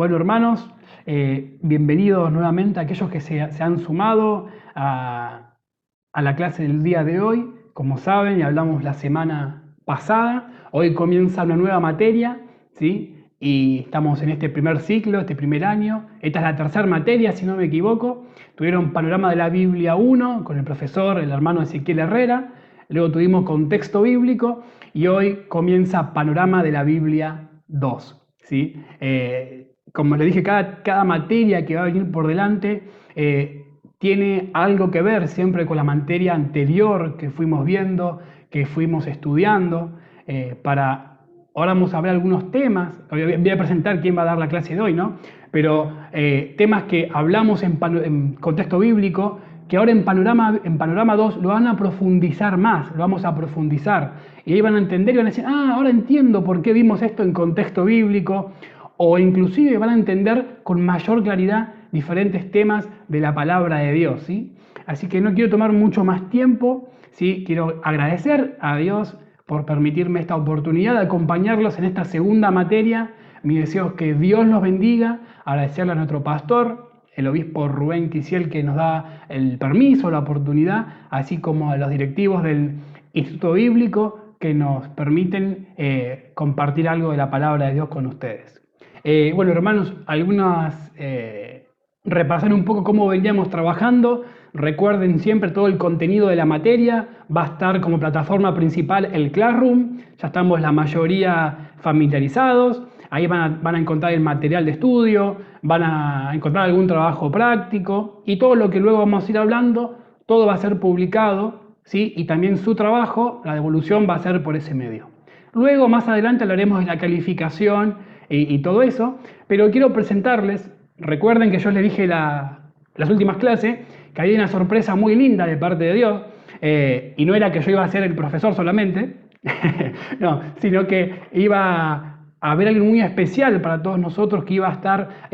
Bueno, hermanos, bienvenidos nuevamente a aquellos que se han sumado a la clase del día de hoy. Como saben, y hablamos la semana pasada, hoy comienza una nueva materia, ¿sí? Y estamos en este primer ciclo, este primer año. Esta es la tercera materia, si no me equivoco. Tuvieron Panorama de la Biblia 1 con el profesor, el hermano Ezequiel Herrera. Luego tuvimos Contexto Bíblico y hoy comienza Panorama de la Biblia 2, ¿sí? Como les dije, cada materia que va a venir por delante tiene algo que ver siempre con la materia anterior que fuimos viendo, que fuimos estudiando. Ahora vamos a ver algunos temas, voy a presentar quién va a dar la clase de hoy, ¿no? Pero temas que hablamos en contexto bíblico, que ahora en panorama 2 lo van a profundizar más, lo vamos a profundizar. Y ahí van a entender y van a decir, ahora entiendo por qué vimos esto en contexto bíblico, o inclusive van a entender con mayor claridad diferentes temas de la palabra de Dios, ¿sí? Así que no quiero tomar mucho más tiempo, ¿sí? Quiero agradecer a Dios por permitirme esta oportunidad de acompañarlos en esta segunda materia. Mi deseo es que Dios los bendiga, agradecerle a nuestro pastor, el obispo Rubén Quisiel, que nos da el permiso, la oportunidad, así como a los directivos del Instituto Bíblico que nos permiten compartir algo de la palabra de Dios con ustedes. Bueno, hermanos, repasar un poco cómo veníamos trabajando. Recuerden siempre todo el contenido de la materia. Va a estar como plataforma principal el Classroom. Ya estamos la mayoría familiarizados. Ahí van a encontrar el material de estudio, van a encontrar algún trabajo práctico y todo lo que luego vamos a ir hablando, todo va a ser publicado, ¿sí? Y también su trabajo, la devolución va a ser por ese medio. Luego, más adelante, hablaremos de la calificación y todo eso, pero quiero presentarles, recuerden que yo les dije las últimas clases, que había una sorpresa muy linda de parte de Dios, y no era que yo iba a ser el profesor solamente, no, sino que iba a haber algo muy especial para todos nosotros que iba a estar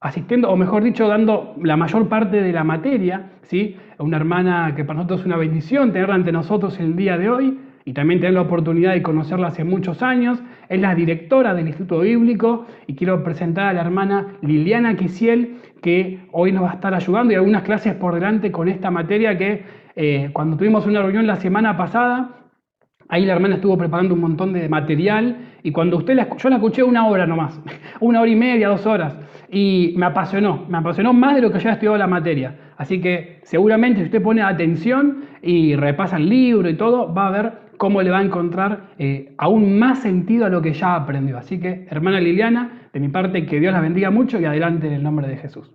asistiendo, o mejor dicho, dando la mayor parte de la materia, ¿sí? Una hermana que para nosotros es una bendición tenerla ante nosotros el día de hoy, y también tener la oportunidad de conocerla hace muchos años. Es la directora del Instituto Bíblico y quiero presentar a la hermana Liliana Quisiel, que hoy nos va a estar ayudando y algunas clases por delante con esta materia que cuando tuvimos una reunión la semana pasada, ahí la hermana estuvo preparando un montón de material y cuando yo la escuché una hora nomás, una hora y media, 2 horas, y me apasionó más de lo que ya he estudiado la materia. Así que seguramente si usted pone atención y repasa el libro y todo, va a ver cómo le va a encontrar aún más sentido a lo que ya aprendió. Así que, hermana Liliana, de mi parte, que Dios la bendiga mucho y adelante en el nombre de Jesús.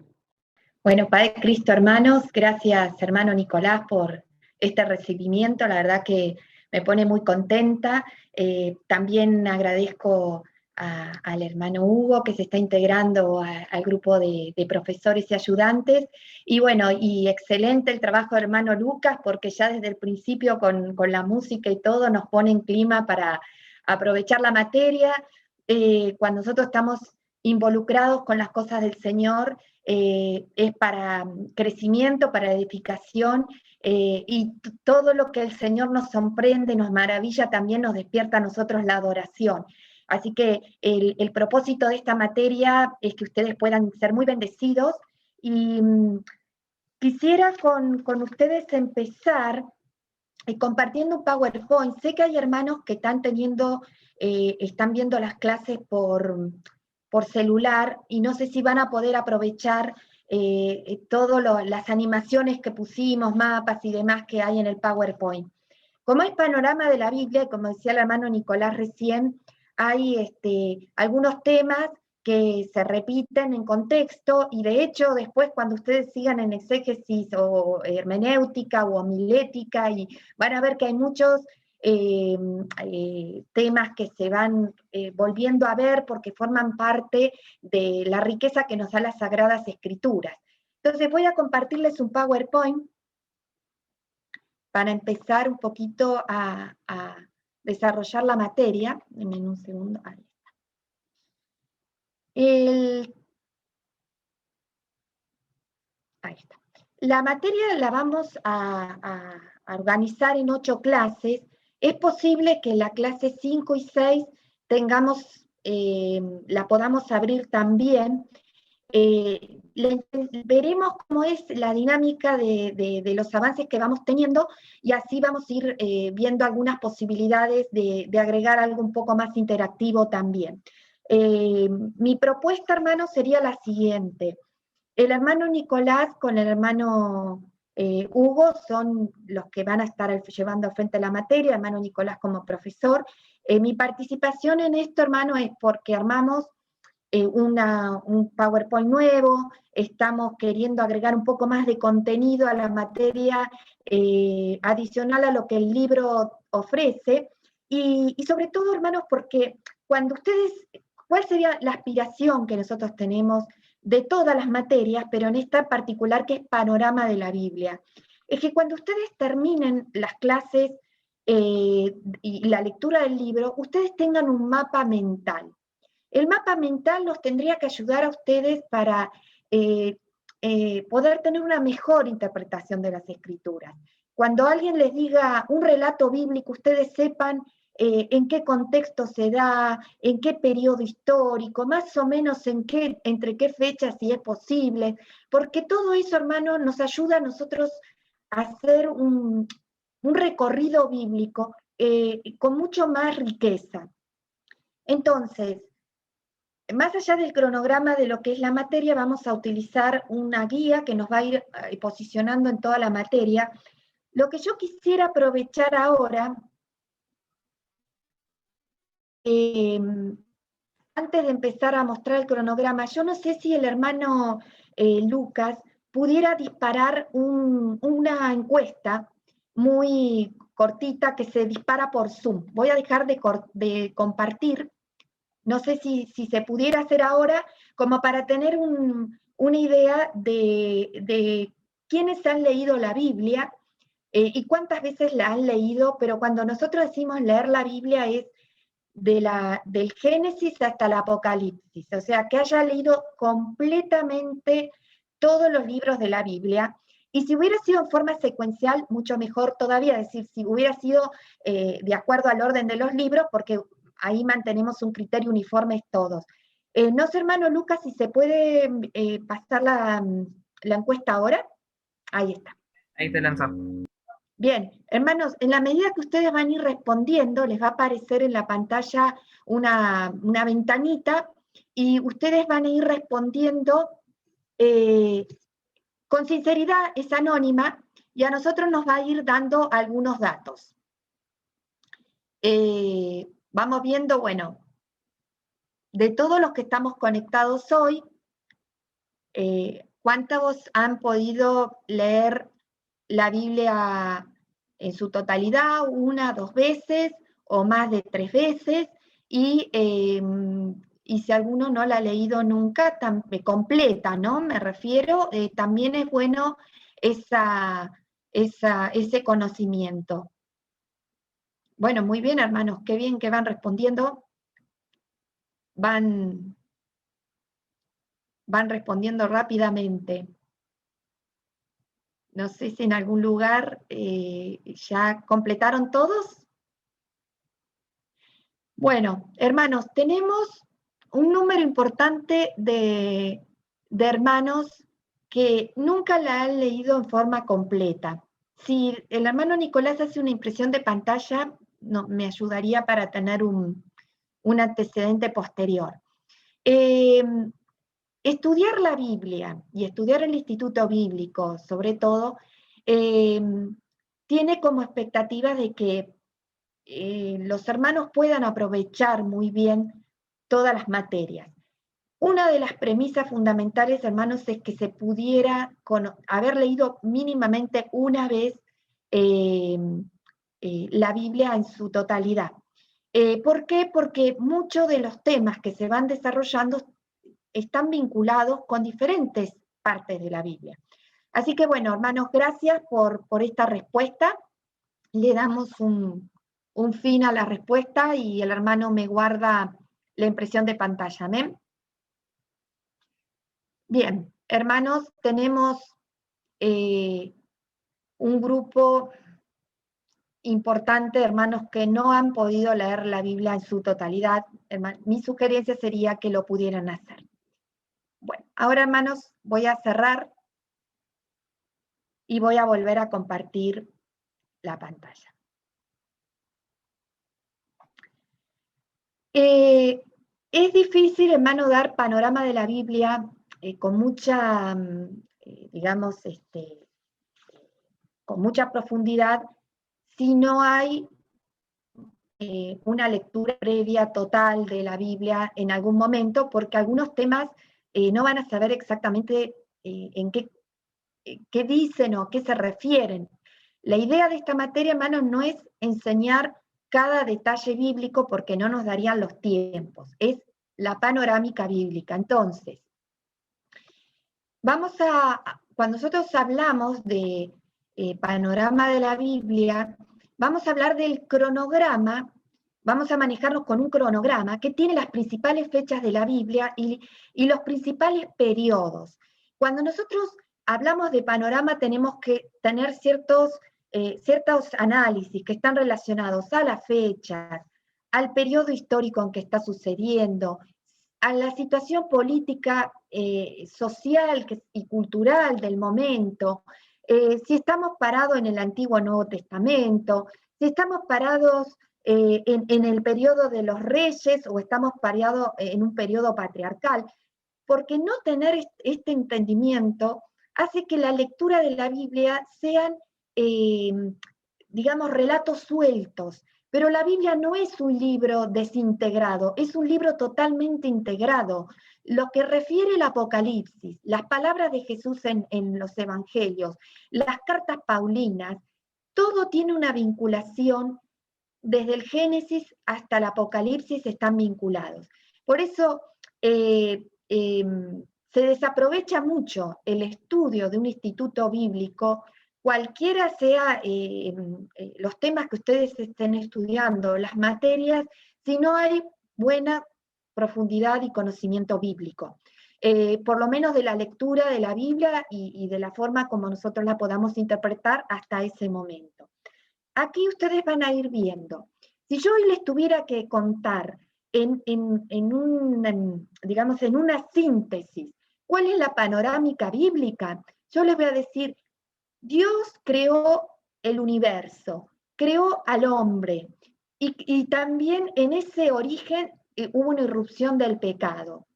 Bueno, Padre Cristo, hermanos, gracias, hermano Nicolás, por este recibimiento. La verdad que me pone muy contenta. También agradezco al hermano Hugo, que se está integrando al grupo de profesores y ayudantes. Y bueno, y excelente el trabajo del hermano Lucas, porque ya desde el principio con la música y todo nos pone en clima para aprovechar la materia. Cuando nosotros estamos involucrados con las cosas del Señor, es para crecimiento, para edificación, y todo lo que el Señor nos sorprende, nos maravilla, también nos despierta a nosotros la adoración. Así que el propósito de esta materia es que ustedes puedan ser muy bendecidos y quisiera con ustedes empezar compartiendo un PowerPoint. Sé que hay hermanos que están viendo las clases por celular y no sé si van a poder aprovechar todas las animaciones que pusimos, mapas y demás que hay en el PowerPoint. Como es panorama de la Biblia, como decía el hermano Nicolás recién, hay algunos temas que se repiten en contexto y de hecho después cuando ustedes sigan en exégesis o hermenéutica o homilética y van a ver que hay muchos temas que se van volviendo a ver porque forman parte de la riqueza que nos da las Sagradas Escrituras. Entonces voy a compartirles un PowerPoint para empezar un poquito a desarrollar la materia. Denme un segundo. Ahí está. Ahí está. La materia la vamos a organizar en 8 clases. Es posible que en la clase 5 y 6 tengamos la podamos abrir también, veremos cómo es la dinámica de los avances que vamos teniendo y así vamos a ir viendo algunas posibilidades de agregar algo un poco más interactivo también. Mi propuesta, hermano, sería la siguiente. El hermano Nicolás con el hermano Hugo son los que van a estar llevando al frente la materia, el hermano Nicolás como profesor. Mi participación en esto, hermano, es porque armamos un PowerPoint nuevo, estamos queriendo agregar un poco más de contenido a la materia adicional a lo que el libro ofrece, y sobre todo, hermanos, porque cuando ustedes, ¿cuál sería la aspiración que nosotros tenemos de todas las materias, pero en esta particular que es panorama de la Biblia? Es que cuando ustedes terminen las clases y la lectura del libro, ustedes tengan un mapa mental. El mapa mental nos tendría que ayudar a ustedes para poder tener una mejor interpretación de las escrituras. Cuando alguien les diga un relato bíblico, ustedes sepan en qué contexto se da, en qué periodo histórico, más o menos entre qué fechas, si es posible, porque todo eso, hermano, nos ayuda a nosotros a hacer un recorrido bíblico con mucho más riqueza. Entonces, más allá del cronograma de lo que es la materia, vamos a utilizar una guía que nos va a ir posicionando en toda la materia. Lo que yo quisiera aprovechar ahora, antes de empezar a mostrar el cronograma, yo no sé si el hermano Lucas pudiera disparar una encuesta muy cortita que se dispara por Zoom. Voy a dejar de compartir. No sé si se pudiera hacer ahora, como para tener una idea de quiénes han leído la Biblia y cuántas veces la han leído, pero cuando nosotros decimos leer la Biblia es del Génesis hasta el Apocalipsis, o sea, que haya leído completamente todos los libros de la Biblia. Y si hubiera sido en forma secuencial, mucho mejor todavía, es decir, si hubiera sido de acuerdo al orden de los libros, porque ahí mantenemos un criterio uniforme todos. No sé, hermano Lucas, si se puede pasar la encuesta ahora. Ahí está. Ahí te lanzó. Bien, hermanos, en la medida que ustedes van a ir respondiendo, les va a aparecer en la pantalla una ventanita y ustedes van a ir respondiendo con sinceridad, es anónima y a nosotros nos va a ir dando algunos datos. Vamos viendo, bueno, de todos los que estamos conectados hoy, ¿cuántos han podido leer la Biblia en su totalidad, 1, 2 veces o más de 3 veces? Y si alguno no la ha leído nunca, completa, ¿no? Me refiero, también es bueno ese conocimiento. Bueno, muy bien, hermanos, qué bien que van respondiendo. Van respondiendo rápidamente. No sé si en algún lugar ya completaron todos. Bueno, hermanos, tenemos un número importante de hermanos que nunca la han leído en forma completa. Si el hermano Nicolás hace una impresión de pantalla, no, me ayudaría para tener un antecedente posterior. Estudiar la Biblia y estudiar el Instituto Bíblico, sobre todo, tiene como expectativa de que los hermanos puedan aprovechar muy bien todas las materias. Una de las premisas fundamentales, hermanos, es que se pudiera haber leído mínimamente una vez la Biblia en su totalidad. ¿Por qué? Porque muchos de los temas que se van desarrollando están vinculados con diferentes partes de la Biblia. Así que bueno, hermanos, gracias por esta respuesta. Le damos un fin a la respuesta y el hermano me guarda la impresión de pantalla. ¿Amén? Bien, hermanos, tenemos un grupo importante, hermanos, que no han podido leer la Biblia en su totalidad. Mi sugerencia sería que lo pudieran hacer. Bueno, ahora, hermanos, voy a cerrar y voy a volver a compartir la pantalla. Es difícil, hermano, dar panorama de la Biblia con mucha, digamos, con mucha profundidad si no hay una lectura previa total de la Biblia en algún momento, porque algunos temas no van a saber exactamente en qué dicen o a qué se refieren. La idea de esta materia, hermanos, no es enseñar cada detalle bíblico porque no nos darían los tiempos, es la panorámica bíblica. Entonces, cuando nosotros hablamos de panorama de la Biblia, vamos a hablar del cronograma, vamos a manejarnos con un cronograma que tiene las principales fechas de la Biblia y los principales periodos. Cuando nosotros hablamos de panorama tenemos que tener ciertos análisis que están relacionados a las fechas, al periodo histórico en que está sucediendo, a la situación política, social y cultural del momento, si estamos parados en el Antiguo o Nuevo Testamento, si estamos parados en el periodo de los reyes o estamos parados en un periodo patriarcal, porque no tener este entendimiento hace que la lectura de la Biblia sean, digamos, relatos sueltos. Pero la Biblia no es un libro desintegrado, es un libro totalmente integrado. Lo que refiere el Apocalipsis, las palabras de Jesús en los Evangelios, las cartas paulinas, todo tiene una vinculación, desde el Génesis hasta el Apocalipsis están vinculados. Por eso se desaprovecha mucho el estudio de un instituto bíblico, cualquiera sea los temas que ustedes estén estudiando, las materias, si no hay buena profundidad y conocimiento bíblico. Por lo menos de la lectura de la Biblia y de la forma como nosotros la podamos interpretar hasta ese momento. Aquí ustedes van a ir viendo. Si yo hoy les tuviera que contar digamos, en una síntesis, ¿cuál es la panorámica bíblica? Yo les voy a decir, Dios creó el universo, creó al hombre, y también en ese origen hubo una irrupción del pecado.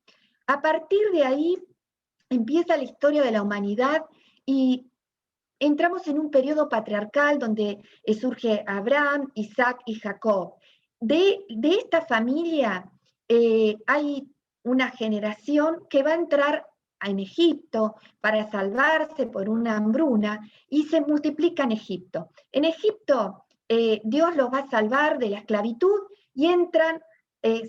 A partir de ahí empieza la historia de la humanidad y entramos en un periodo patriarcal donde surge Abraham, Isaac y Jacob. De esta familia hay una generación que va a entrar en Egipto para salvarse por una hambruna y se multiplica en Egipto. En Egipto Dios los va a salvar de la esclavitud y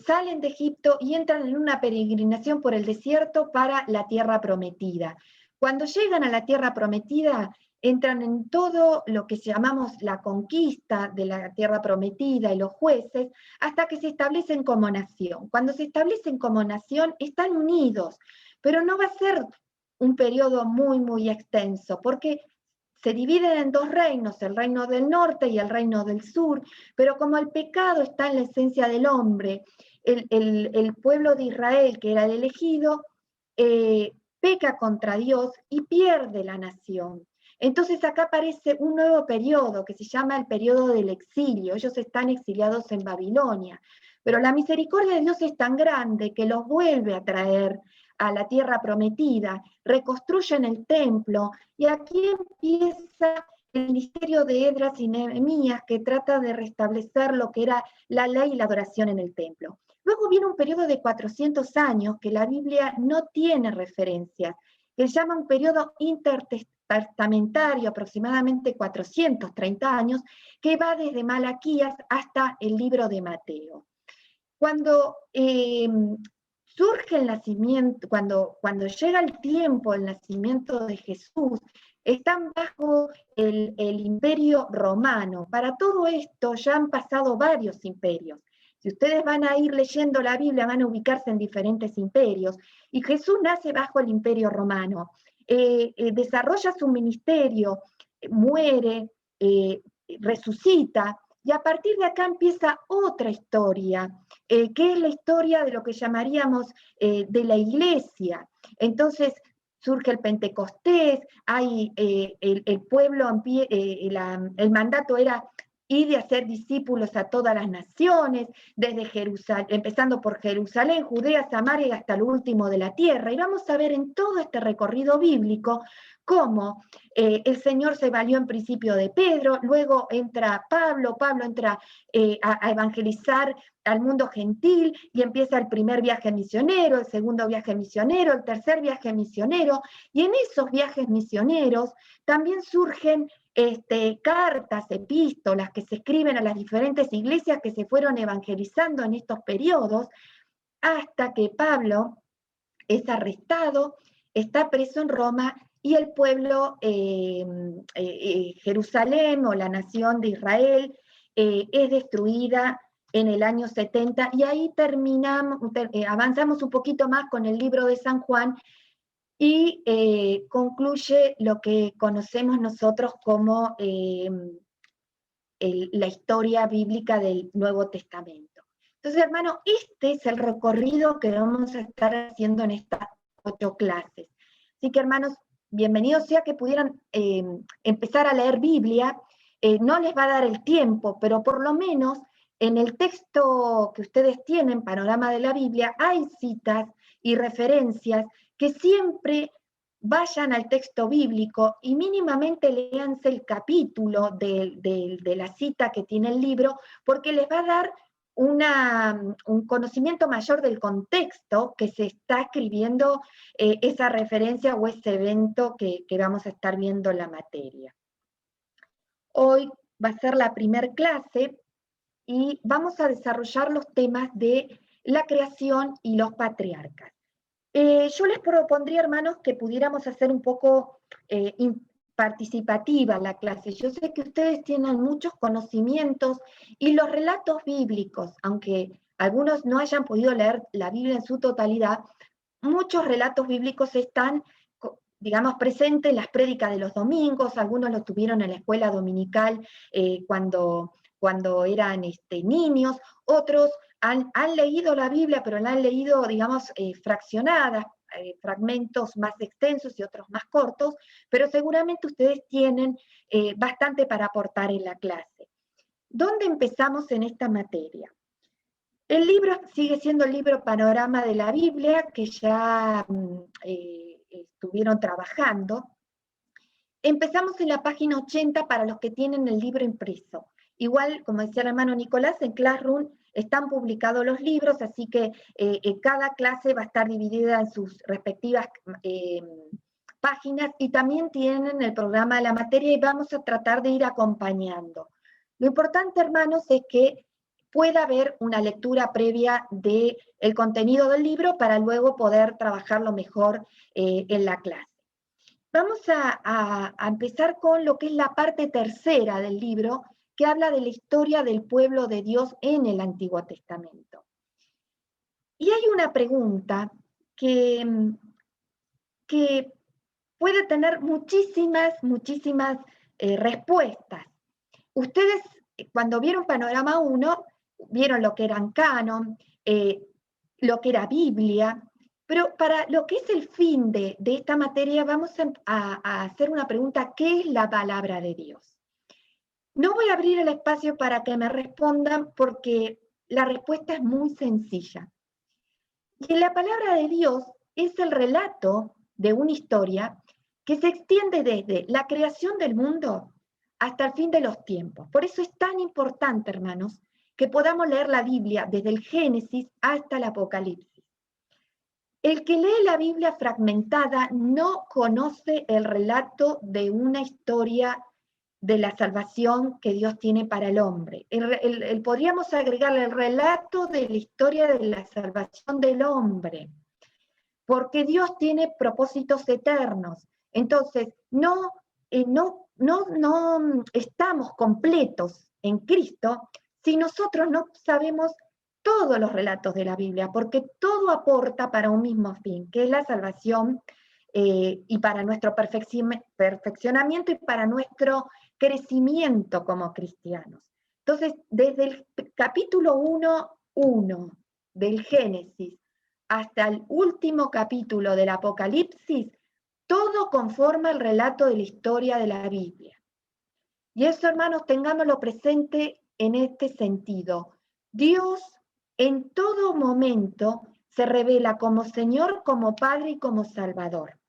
salen de Egipto y entran en una peregrinación por el desierto para la tierra prometida. Cuando llegan a la tierra prometida, entran en todo lo que llamamos la conquista de la tierra prometida y los jueces, hasta que se establecen como nación. Cuando se establecen como nación, están unidos, pero no va a ser un periodo muy, muy extenso, porque se dividen en dos reinos, el reino del norte y el reino del sur, pero como el pecado está en la esencia del hombre, el pueblo de Israel, que era el elegido, peca contra Dios y pierde la nación. Entonces acá aparece un nuevo periodo que se llama el periodo del exilio. Ellos están exiliados en Babilonia, pero la misericordia de Dios es tan grande que los vuelve a traer a la tierra prometida, reconstruyen el templo, y aquí empieza el ministerio de Esdras y Nehemías, que trata de restablecer lo que era la ley y la adoración en el templo. Luego viene un periodo de 400 años que la Biblia no tiene referencias, que se llama un periodo intertestamentario, aproximadamente 430 años, que va desde Malaquías hasta el libro de Mateo. Cuando surge el nacimiento, cuando llega el tiempo del nacimiento de Jesús, están bajo el imperio romano. Para todo esto ya han pasado varios imperios. Si ustedes van a ir leyendo la Biblia, van a ubicarse en diferentes imperios. Y Jesús nace bajo el imperio romano. Desarrolla su ministerio, muere, resucita, y a partir de acá empieza otra historia, que es la historia de lo que llamaríamos de la iglesia. Entonces surge el Pentecostés, hay el pueblo, el mandato era ir y hacer discípulos a todas las naciones, desde Jerusalén, empezando por Jerusalén, Judea, Samaria hasta el último de la tierra. Y vamos a ver en todo este recorrido bíblico cómo el Señor se valió en principio de Pedro, luego entra Pablo entra a evangelizar al mundo gentil y empieza el primer viaje misionero, el segundo viaje misionero, el tercer viaje misionero, y en esos viajes misioneros también surgen cartas, epístolas que se escriben a las diferentes iglesias que se fueron evangelizando en estos periodos, hasta que Pablo es arrestado, está preso en Roma y el pueblo, Jerusalén o la nación de Israel, es destruida en el año 70, y ahí avanzamos un poquito más con el libro de San Juan, y concluye lo que conocemos nosotros como la historia bíblica del Nuevo Testamento. Entonces, hermano, este es el recorrido que vamos a estar haciendo en estas 8 clases. Así que, hermanos, bienvenidos sea que pudieran empezar a leer Biblia. No les va a dar el tiempo, pero por lo menos en el texto que ustedes tienen, Panorama de la Biblia, hay citas y referencias que siempre vayan al texto bíblico y mínimamente léanse el capítulo de la cita que tiene el libro, porque les va a dar un conocimiento mayor del contexto que se está escribiendo esa referencia o ese evento que vamos a estar viendo en la materia. Hoy va a ser la primera clase y vamos a desarrollar los temas de la creación y los patriarcas. Yo les propondría, hermanos, que pudiéramos hacer un poco participativa la clase. Yo sé que ustedes tienen muchos conocimientos y los relatos bíblicos, aunque algunos no hayan podido leer la Biblia en su totalidad, muchos relatos bíblicos están, digamos, presentes en las prédicas de los domingos. Algunos los tuvieron en la escuela dominical cuando eran niños, otros han leído la Biblia, pero la han leído, digamos, fraccionadas, fragmentos más extensos y otros más cortos, pero seguramente ustedes tienen bastante para aportar en la clase. ¿Dónde empezamos en esta materia? El libro sigue siendo el libro Panorama de la Biblia, que ya estuvieron trabajando. Empezamos en la página 80 para los que tienen el libro impreso. Igual, como decía el hermano Nicolás, en Classroom están publicados los libros, así que cada clase va a estar dividida en sus respectivas páginas, y también tienen el programa de la materia y vamos a tratar de ir acompañando. Lo importante, hermanos, es que pueda haber una lectura previa del contenido del libro para luego poder trabajarlo mejor en la clase. Vamos a empezar con lo que es la parte tercera del libro, que habla de la historia del pueblo de Dios en el Antiguo Testamento. Y hay una pregunta que puede tener muchísimas respuestas. Ustedes, cuando vieron Panorama 1, vieron lo que eran canon, lo que era Biblia, pero para lo que es el fin de esta materia vamos a hacer una pregunta: ¿qué es la palabra de Dios? No voy a abrir el espacio para que me respondan porque la respuesta es muy sencilla. Y la palabra de Dios es el relato de una historia que se extiende desde la creación del mundo hasta el fin de los tiempos. Por eso es tan importante, hermanos, que podamos leer la Biblia desde el Génesis hasta el Apocalipsis. El que lee la Biblia fragmentada no conoce el relato de una historia de la salvación que Dios tiene para el hombre. Podríamos agregarle el relato de la historia de la salvación del hombre, porque Dios tiene propósitos eternos. Entonces, no estamos completos en Cristo si nosotros no sabemos todos los relatos de la Biblia, porque todo aporta para un mismo fin, que es la salvación, y para nuestro perfeccionamiento y para nuestro crecimiento como cristianos. Entonces, desde el capítulo 1 del Génesis hasta el último capítulo del Apocalipsis, todo conforma el relato de la historia de la Biblia. Y eso, hermanos, tengámoslo presente en este sentido. Dios en todo momento se revela como Señor, como Padre y como Salvador.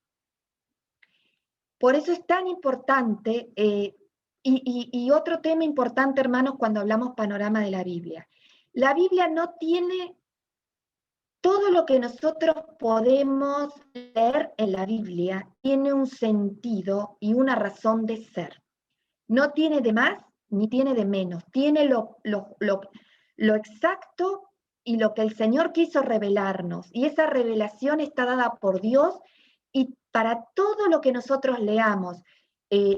Por eso es tan importante, y otro tema importante, hermanos, cuando hablamos panorama de la Biblia. La Biblia no tiene todo lo que nosotros podemos leer en la Biblia, tiene un sentido y una razón de ser. No tiene de más ni tiene de menos, tiene lo exacto y lo que el Señor quiso revelarnos. Y esa revelación está dada por Dios, y para todo lo que nosotros leamos,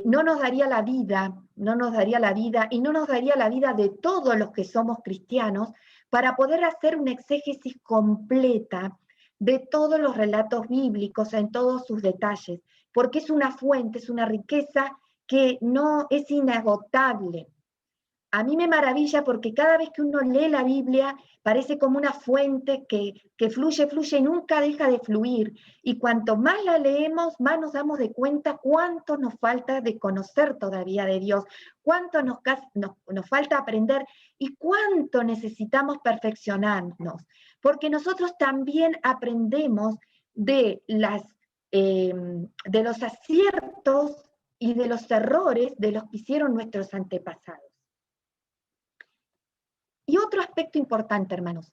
no nos daría la vida, no nos daría la vida y no nos daría la vida de todos los que somos cristianos para poder hacer una exégesis completa de todos los relatos bíblicos en todos sus detalles, porque es una fuente, es una riqueza que no es inagotable. A mí me maravilla porque cada vez que uno lee la Biblia parece como una fuente que fluye, fluye y nunca deja de fluir. Y cuanto más la leemos, más nos damos de cuenta cuánto nos falta de conocer todavía de Dios, cuánto nos falta aprender y cuánto necesitamos perfeccionarnos. Porque nosotros también aprendemos de los aciertos y de los errores de los que hicieron nuestros antepasados. Y otro aspecto importante, hermanos,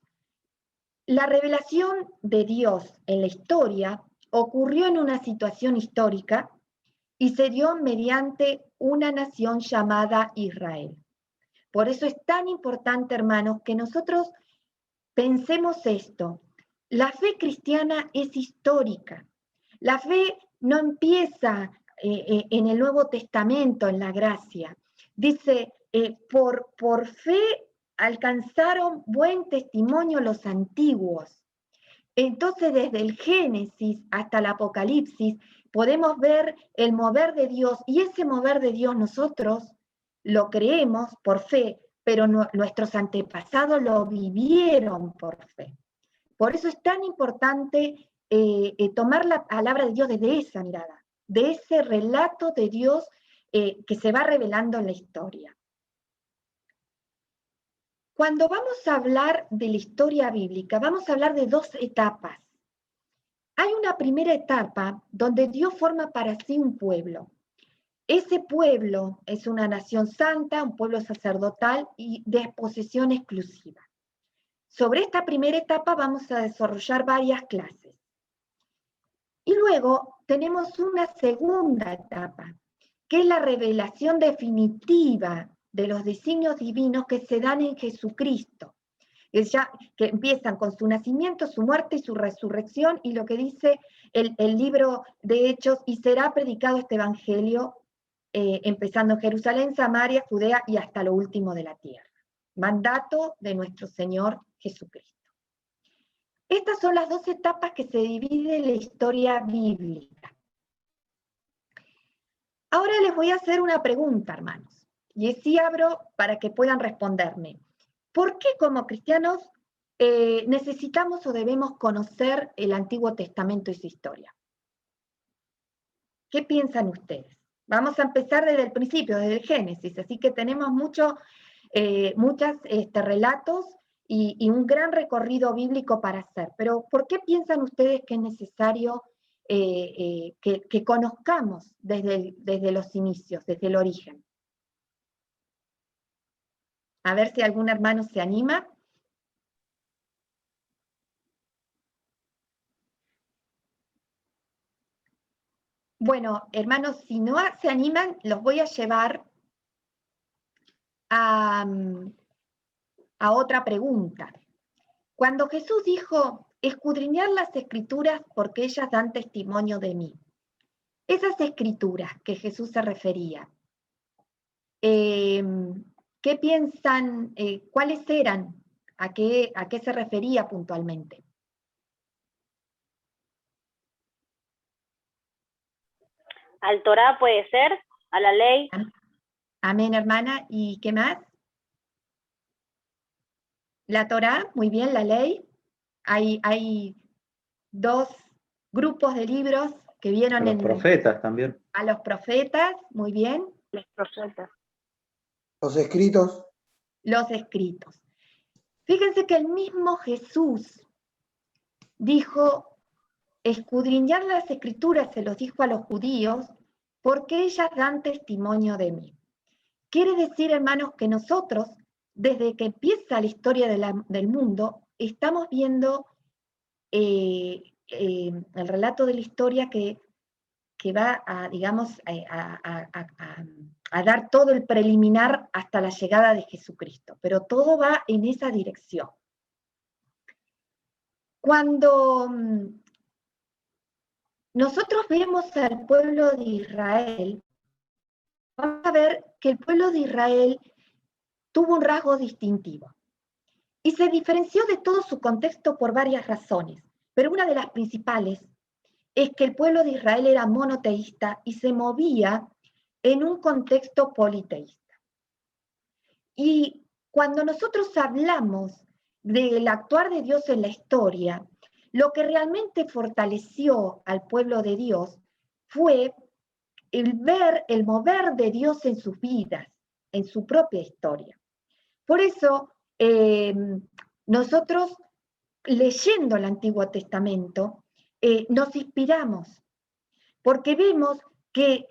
la revelación de Dios en la historia ocurrió en una situación histórica y se dio mediante una nación llamada Israel. Por eso es tan importante, hermanos, que nosotros pensemos esto. La fe cristiana es histórica. La fe no empieza en el Nuevo Testamento, en la gracia. Dice, por fe alcanzaron buen testimonio los antiguos. Entonces, desde el Génesis hasta el Apocalipsis, podemos ver el mover de Dios, y ese mover de Dios nosotros lo creemos por fe, pero nuestros antepasados lo vivieron por fe. Por eso es tan importante tomar la palabra de Dios desde esa mirada, de ese relato de Dios que se va revelando en la historia. Cuando vamos a hablar de la historia bíblica, vamos a hablar de dos etapas. Hay una primera etapa donde Dios forma para sí un pueblo. Ese pueblo es una nación santa, un pueblo sacerdotal y de posesión exclusiva. Sobre esta primera etapa vamos a desarrollar varias clases. Y luego tenemos una segunda etapa, que es la revelación definitiva de los designios divinos que se dan en Jesucristo, que empiezan con su nacimiento, su muerte y su resurrección, y lo que dice el libro de Hechos: y será predicado este evangelio empezando en Jerusalén, Samaria, Judea y hasta lo último de la tierra. Mandato de nuestro Señor Jesucristo. Estas son las dos etapas que se divide la historia bíblica. Ahora les voy a hacer una pregunta, hermanos, y así abro para que puedan responderme. ¿Por qué como cristianos necesitamos o debemos conocer el Antiguo Testamento y su historia? ¿Qué piensan ustedes? Vamos a empezar desde el principio, desde el Génesis, así que tenemos muchos relatos y un gran recorrido bíblico para hacer. Pero ¿por qué piensan ustedes que es necesario que conozcamos desde los inicios, desde el origen? A ver si algún hermano se anima. Bueno, hermanos, si no se animan, los voy a llevar a otra pregunta. Cuando Jesús dijo, escudriñar las escrituras porque ellas dan testimonio de mí, esas escrituras que Jesús se refería, ¿qué piensan? ¿Cuáles eran? ¿A qué se refería puntualmente? Al Torá puede ser, a la ley. Amén, hermana. ¿Y qué más? La Torá, muy bien, la ley. Hay dos grupos de libros que A vieron los profetas también. a los profetas, muy bien. Los profetas. Los escritos. Los escritos. Fíjense que el mismo Jesús dijo, escudriñar las escrituras, se los dijo a los judíos, porque ellas dan testimonio de mí. Quiere decir, hermanos, que nosotros, desde que empieza la historia del mundo, estamos viendo el relato de la historia que va a, digamos, a dar todo el preliminar hasta la llegada de Jesucristo, pero todo va en esa dirección. Cuando nosotros vemos al pueblo de Israel, vamos a ver que el pueblo de Israel tuvo un rasgo distintivo y se diferenció de todo su contexto por varias razones, pero una de las principales es que el pueblo de Israel era monoteísta y se movía en un contexto politeísta. Y cuando nosotros hablamos del actuar de Dios en la historia, lo que realmente fortaleció al pueblo de Dios fue el ver, el mover de Dios en sus vidas, en su propia historia. Por eso, nosotros, leyendo el Antiguo Testamento, nos inspiramos, porque vemos que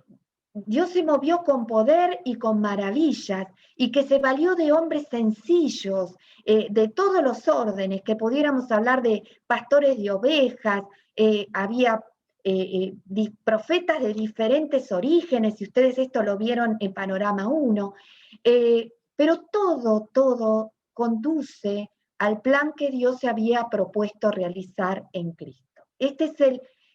Dios se movió con poder y con maravillas, y que se valió de hombres sencillos, de todos los órdenes, que pudiéramos hablar de pastores de ovejas, había profetas de diferentes orígenes, y ustedes esto lo vieron en Panorama 1, pero todo conduce al plan que Dios se había propuesto realizar en Cristo. Este es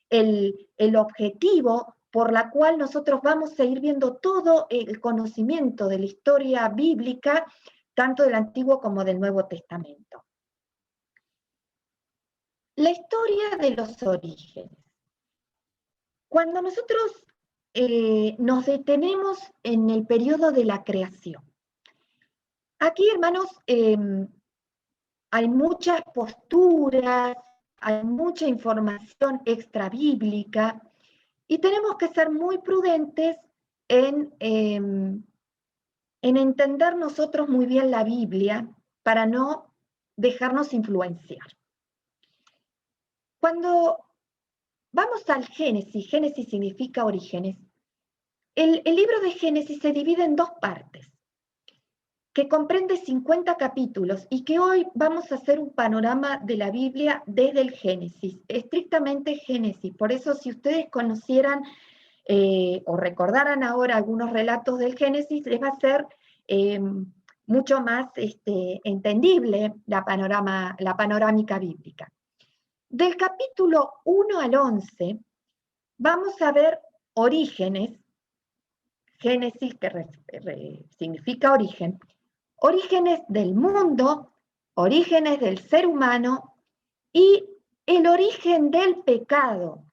el objetivo por la cual nosotros vamos a ir viendo todo el conocimiento de la historia bíblica, tanto del Antiguo como del Nuevo Testamento. La historia de los orígenes. Cuando nosotros nos detenemos en el periodo de la creación, aquí, hermanos, hay muchas posturas, hay mucha información extrabíblica, y tenemos que ser muy prudentes en entender nosotros muy bien la Biblia para no dejarnos influenciar. Cuando vamos al Génesis, Génesis significa orígenes, el libro de Génesis se divide en dos partes, que comprende 50 capítulos y que hoy vamos a hacer un panorama de la Biblia desde el Génesis, estrictamente Génesis. Por eso, si ustedes conocieran o recordaran ahora algunos relatos del Génesis, les va a ser mucho más entendible la panorámica bíblica. Del capítulo 1 al 11 vamos a ver orígenes, Génesis que significa origen, orígenes del mundo, orígenes del ser humano y el origen del pecado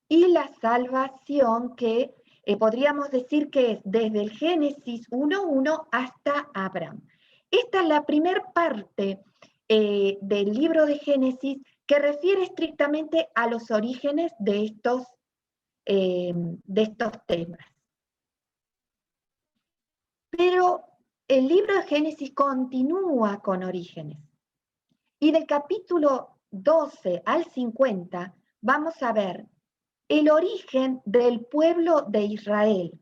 y la salvación, que podríamos decir que es desde el Génesis 1.1 hasta Abraham. Esta es la primera parte del libro de Génesis que refiere estrictamente a los orígenes de estos temas. Pero el libro de Génesis continúa con orígenes. Y del capítulo 12 al 50 vamos a ver el origen del pueblo de Israel,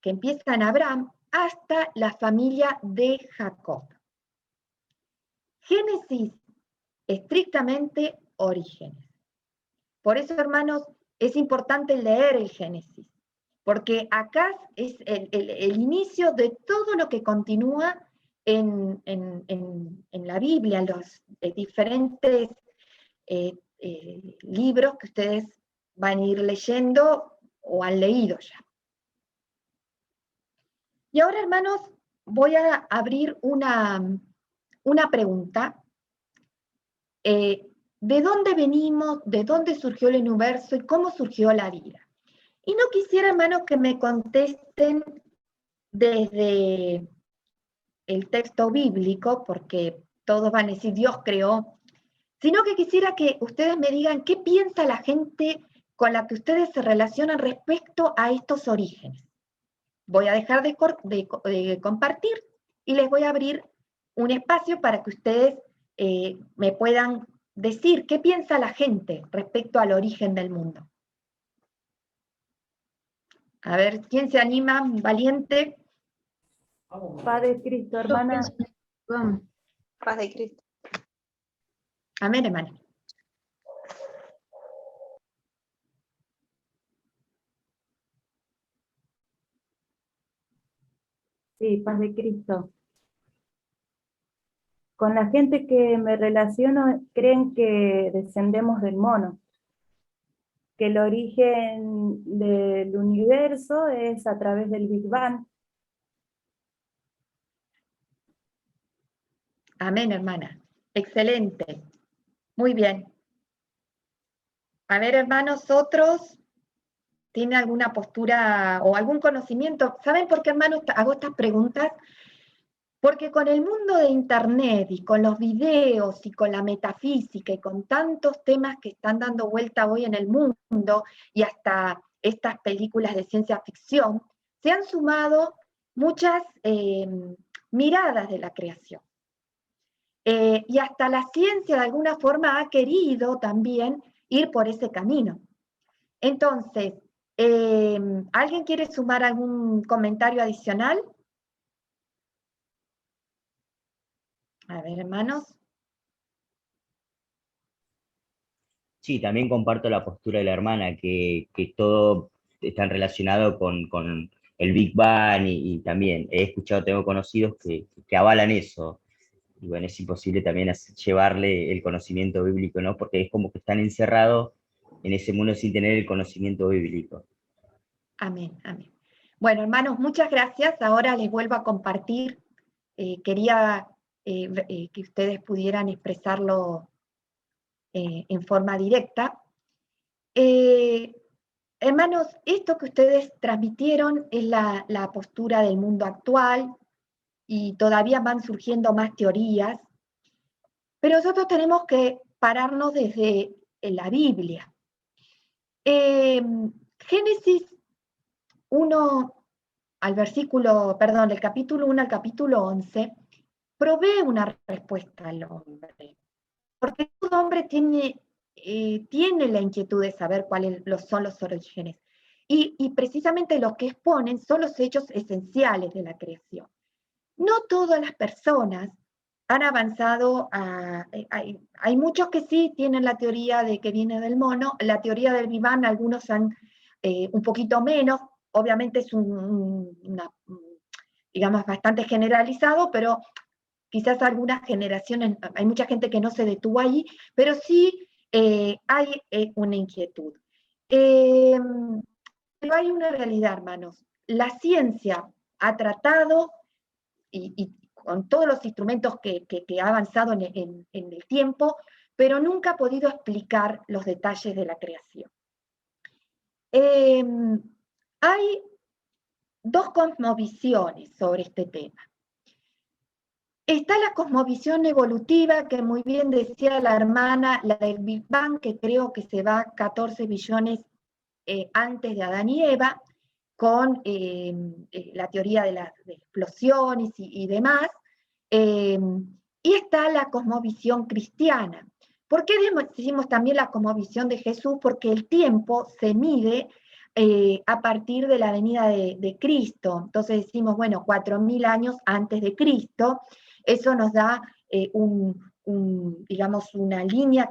que empieza en Abraham hasta la familia de Jacob. Génesis, estrictamente orígenes. Por eso, hermanos, es importante leer el Génesis, porque acá es el inicio de todo lo que continúa en la Biblia, los diferentes libros que ustedes van a ir leyendo o han leído ya. Y ahora, hermanos, voy a abrir una pregunta. ¿De dónde venimos? ¿De dónde surgió el universo? ¿Y cómo surgió la vida? Y no quisiera, hermanos, que me contesten desde el texto bíblico, porque todos van a decir Dios creó, sino que quisiera que ustedes me digan qué piensa la gente con la que ustedes se relacionan respecto a estos orígenes. Voy a dejar de compartir y les voy a abrir un espacio para que ustedes me puedan decir qué piensa la gente respecto al origen del mundo. A ver, ¿quién se anima? Valiente. Paz de Cristo, hermana. Paz de Cristo. Amén, hermano. Sí, paz de Cristo. Con la gente que me relaciono creen que descendemos del mono, que el origen del universo es a través del Big Bang. Amén, hermana. Excelente. Muy bien. A ver, hermanos, otros, ¿tienen alguna postura o algún conocimiento? ¿Saben por qué, hermanos, hago estas preguntas? Porque con el mundo de Internet y con los videos y con la metafísica y con tantos temas que están dando vuelta hoy en el mundo y hasta estas películas de ciencia ficción, se han sumado muchas miradas de la creación. Y hasta la ciencia de alguna forma ha querido también ir por ese camino. Entonces, ¿alguien quiere sumar algún comentario adicional? A ver, hermanos. Sí, también comparto la postura de la hermana, que todo está relacionado con el Big Bang y también he escuchado, tengo conocidos que avalan eso. Y bueno, es imposible también llevarle el conocimiento bíblico, ¿no? Porque es como que están encerrados en ese mundo sin tener el conocimiento bíblico. Amén, amén. Bueno, hermanos, muchas gracias. Ahora les vuelvo a compartir. Quería que ustedes pudieran expresarlo en forma directa. Hermanos, esto que ustedes transmitieron es la postura del mundo actual y todavía van surgiendo más teorías, pero nosotros tenemos que pararnos desde la Biblia. Génesis 1 al versículo, perdón, del capítulo 1 al capítulo 11, provee una respuesta al hombre. Porque todo hombre tiene la inquietud de saber cuáles son los orígenes. Y precisamente los que exponen son los hechos esenciales de la creación. No todas las personas han avanzado hay muchos que sí tienen la teoría de que viene del mono, la teoría del Big Bang, algunos han un poquito menos, obviamente es digamos, bastante generalizado, pero quizás algunas generaciones, hay mucha gente que no se detuvo ahí, pero sí hay una inquietud. Pero hay una realidad, hermanos. La ciencia ha tratado, y con todos los instrumentos que ha avanzado en el tiempo, pero nunca ha podido explicar los detalles de la creación. Hay dos cosmovisiones sobre este tema. Está la cosmovisión evolutiva, que muy bien decía la hermana, la del Big Bang, que creo que se va 14 billones antes de Adán y Eva, con la teoría de las explosiones y demás. Y está la cosmovisión cristiana. ¿Por qué decimos también la cosmovisión de Jesús? Porque el tiempo se mide a partir de la venida de Cristo. Entonces decimos, bueno, 4.000 años antes de Cristo. Eso nos da digamos, una línea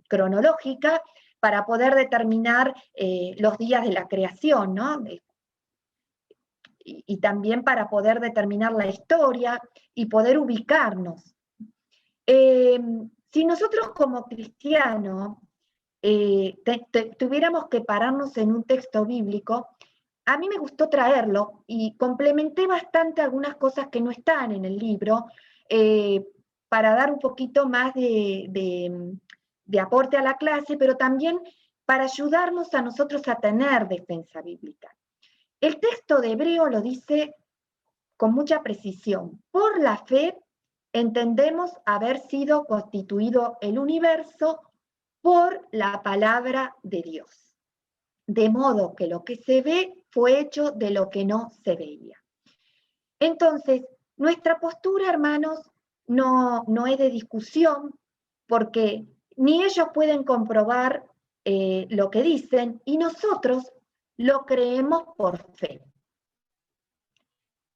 cronológica para poder determinar los días de la creación, ¿no? Y también para poder determinar la historia y poder ubicarnos. Si nosotros como cristianos tuviéramos que pararnos en un texto bíblico, a mí me gustó traerlo y complementé bastante algunas cosas que no están en el libro para dar un poquito más de aporte a la clase, pero también para ayudarnos a nosotros a tener defensa bíblica. El texto de Hebreo lo dice con mucha precisión. Por la fe entendemos haber sido constituido el universo por la palabra de Dios. De modo que lo que se ve fue hecho de lo que no se veía. Entonces, nuestra postura, hermanos, no es de discusión, porque ni ellos pueden comprobar lo que dicen, y nosotros lo creemos por fe.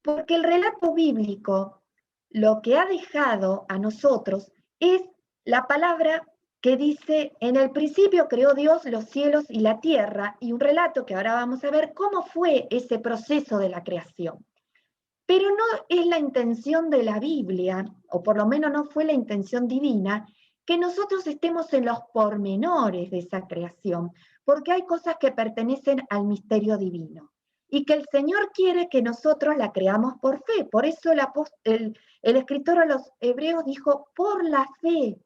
Porque el relato bíblico lo que ha dejado a nosotros es la palabra que dice, en el principio creó Dios los cielos y la tierra, y un relato que ahora vamos a ver cómo fue ese proceso de la creación. Pero no es la intención de la Biblia, o por lo menos no fue la intención divina, que nosotros estemos en los pormenores de esa creación, porque hay cosas que pertenecen al misterio divino, y que el Señor quiere que nosotros la creamos por fe. Por eso el escritor a los Hebreos dijo, por la fe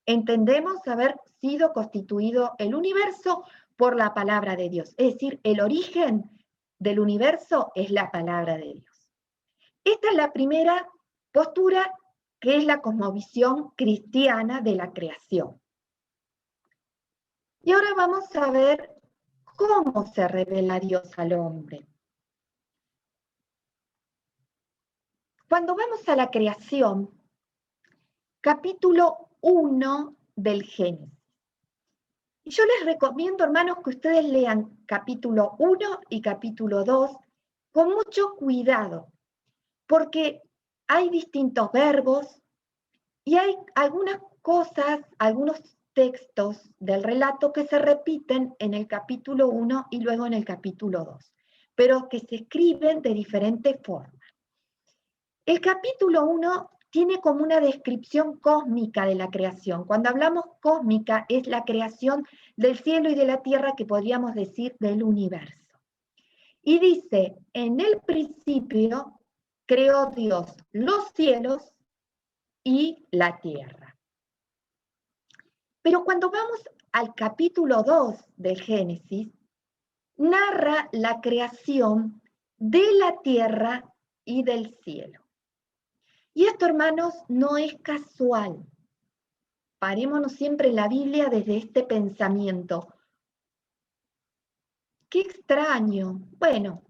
entendemos haber sido constituido el universo por la palabra de Dios. Es decir, el origen del universo es la palabra de Dios. Esta es la primera postura, que es la cosmovisión cristiana de la creación. Y ahora vamos a ver cómo se revela Dios al hombre. Cuando vamos a la creación, capítulo 1 del Génesis. Y yo les recomiendo, hermanos, que ustedes lean capítulo 1 y capítulo 2 con mucho cuidado, porque hay distintos verbos y hay algunas cosas, algunos textos del relato que se repiten en el capítulo 1 y luego en el capítulo 2, pero que se escriben de diferentes formas. El capítulo 1 tiene como una descripción cósmica de la creación. Cuando hablamos cósmica es la creación del cielo y de la tierra, que podríamos decir del universo. Y dice, en el principio creó Dios los cielos y la tierra. Pero cuando vamos al capítulo 2 del Génesis, narra la creación de la tierra y del cielo. Y esto, hermanos, no es casual. Parémonos siempre en la Biblia desde este pensamiento. Qué extraño. Bueno,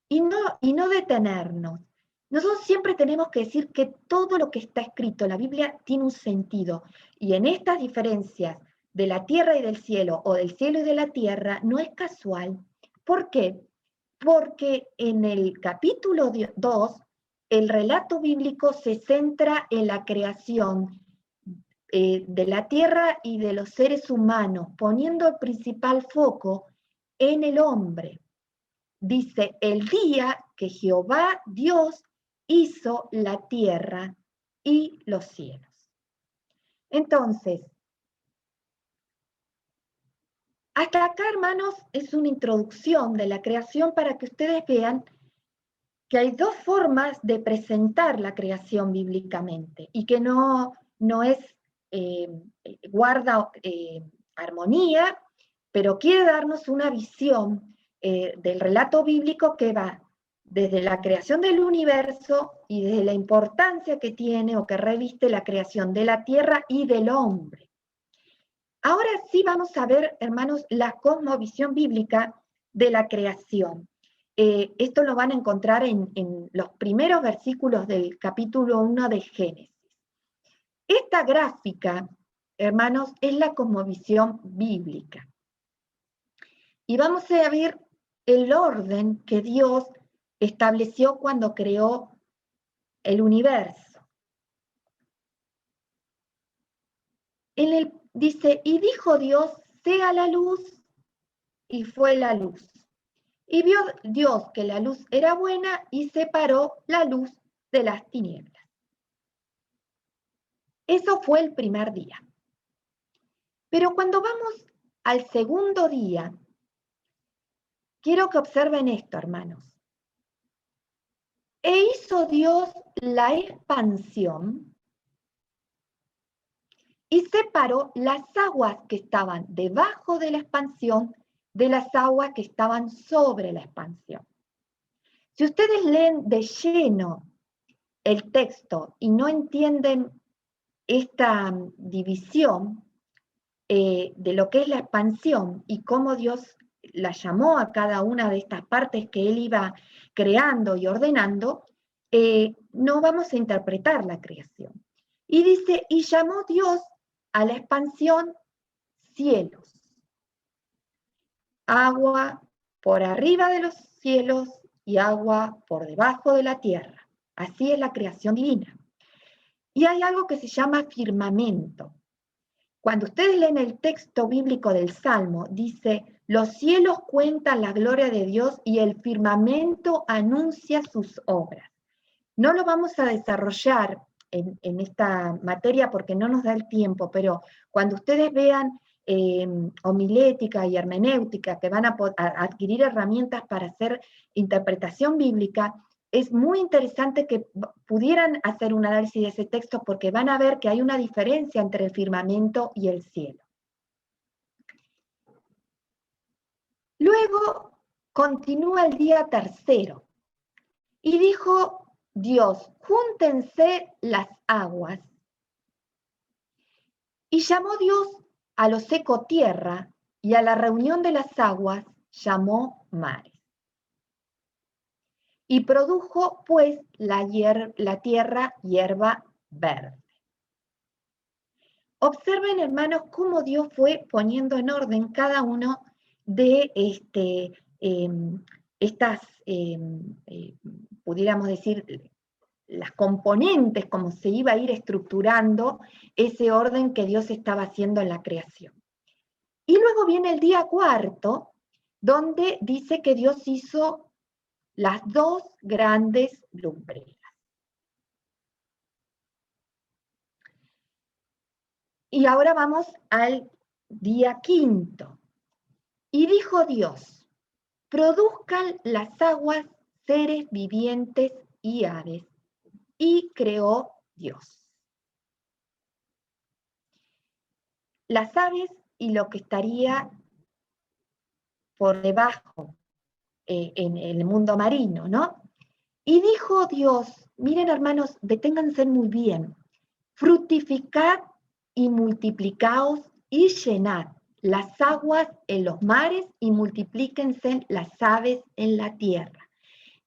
y no detenernos. Nosotros siempre tenemos que decir que todo lo que está escrito en la Biblia tiene un sentido. Y en estas diferencias de la tierra y del cielo, o del cielo y de la tierra, no es casual. ¿Por qué? Porque en el capítulo 2, el relato bíblico se centra en la creación de la tierra y de los seres humanos, poniendo el principal foco en el hombre. Dice, el día que Jehová Dios hizo la tierra y los cielos. Entonces, hasta acá, hermanos, es una introducción de la creación para que ustedes vean que hay dos formas de presentar la creación bíblicamente y que no es, guarda armonía, pero quiere darnos una visión del relato bíblico que va desde la creación del universo y desde la importancia que tiene o que reviste la creación de la tierra y del hombre. Ahora sí vamos a ver, hermanos, la cosmovisión bíblica de la creación. Esto lo van a encontrar en los primeros versículos del capítulo 1 de Génesis. Esta gráfica, hermanos, es la cosmovisión bíblica. Y vamos a ver el orden que Dios estableció cuando creó el universo. Dice, y dijo Dios, sea la luz, y fue la luz. Y vio Dios que la luz era buena y separó la luz de las tinieblas. Eso fue el primer día. Pero cuando vamos al segundo día, quiero que observen esto, hermanos. E hizo Dios la expansión y separó las aguas que estaban debajo de la expansión de las aguas que estaban sobre la expansión. Si ustedes leen de lleno el texto y no entienden esta división de lo que es la expansión y cómo Dios la llamó a cada una de estas partes que Él iba creando y ordenando, no vamos a interpretar la creación. Y dice, y llamó Dios a la expansión cielos. Agua por arriba de los cielos y agua por debajo de la tierra. Así es la creación divina. Y hay algo que se llama firmamento. Cuando ustedes leen el texto bíblico del Salmo, dice, los cielos cuentan la gloria de Dios y el firmamento anuncia sus obras. No lo vamos a desarrollar en esta materia porque no nos da el tiempo, pero cuando ustedes vean homilética y hermenéutica, que van a adquirir herramientas para hacer interpretación bíblica, es muy interesante que pudieran hacer un análisis de ese texto porque van a ver que hay una diferencia entre el firmamento y el cielo. Luego continúa el día tercero y dijo Dios, júntense las aguas. Y llamó Dios a lo seco tierra y a la reunión de las aguas llamó mares. Y produjo pues la tierra hierba verde. Observen, hermanos, cómo Dios fue poniendo en orden cada uno de estas, pudiéramos decir, las componentes, como se iba a ir estructurando ese orden que Dios estaba haciendo en la creación. Y luego viene el día cuarto, donde dice que Dios hizo las dos grandes lumbreras. Y ahora vamos al día quinto. Y dijo Dios, produzcan las aguas seres vivientes y aves. Y creó Dios las aves y lo que estaría por debajo en el mundo marino, ¿no? Y dijo Dios, miren hermanos, deténganse muy bien, fructificad y multiplicaos y llenad las aguas en los mares y multiplíquense las aves en la tierra.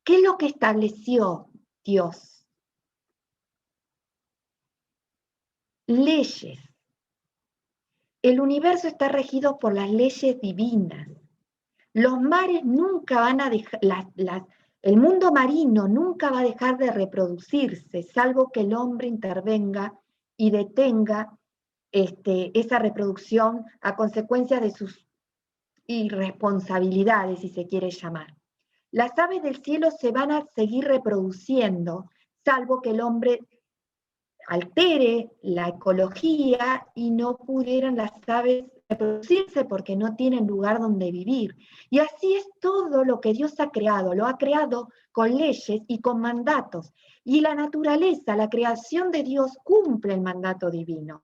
¿Qué es lo que estableció Dios? Leyes. El universo está regido por las leyes divinas. Los mares nunca van a dejar, el mundo marino nunca va a dejar de reproducirse, salvo que el hombre intervenga y detenga esa reproducción a consecuencia de sus irresponsabilidades, si se quiere llamar. Las aves del cielo se van a seguir reproduciendo, salvo que el hombre altere la ecología y no pudieran las aves reproducirse porque no tienen lugar donde vivir. Y así es todo lo que Dios ha creado, lo ha creado con leyes y con mandatos. Y la naturaleza, la creación de Dios cumple el mandato divino.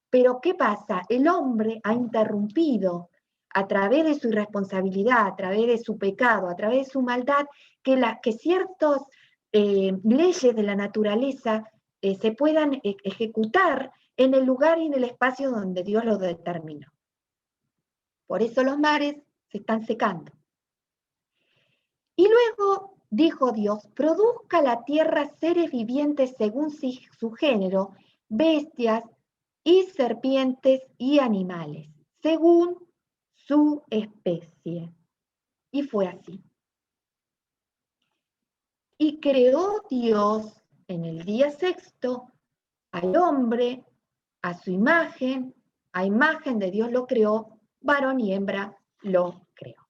Pero ¿qué pasa? El hombre ha interrumpido a través de su irresponsabilidad, a través de su pecado, a través de su maldad, que ciertas leyes de la naturaleza se puedan ejecutar en el lugar y en el espacio donde Dios lo determinó. Por eso los mares se están secando. Y luego dijo Dios, produzca la tierra seres vivientes según su género, bestias y serpientes y animales, según su especie. Y fue así. Y creó Dios en el día sexto al hombre, a su imagen, a imagen de Dios lo creó, varón y hembra lo creó.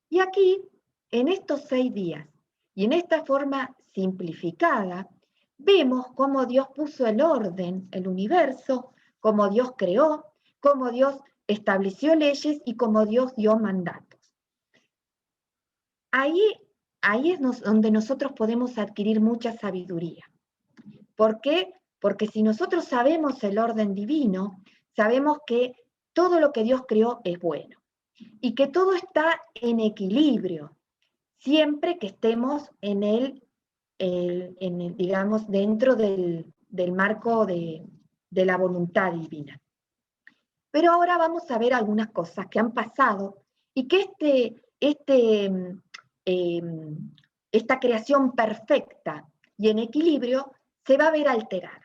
Y aquí, en estos 6 días, y en esta forma simplificada, vemos cómo Dios puso el orden, el universo, cómo Dios creó, cómo Dios estableció leyes y cómo Dios dio mandatos. Ahí es donde nosotros podemos adquirir mucha sabiduría. ¿Por qué? porque si nosotros sabemos el orden divino, sabemos que todo lo que Dios creó es bueno y que todo está en equilibrio, siempre que estemos en digamos, dentro del marco de la voluntad divina. Pero ahora vamos a ver algunas cosas que han pasado y que esta creación perfecta y en equilibrio se va a ver alterada.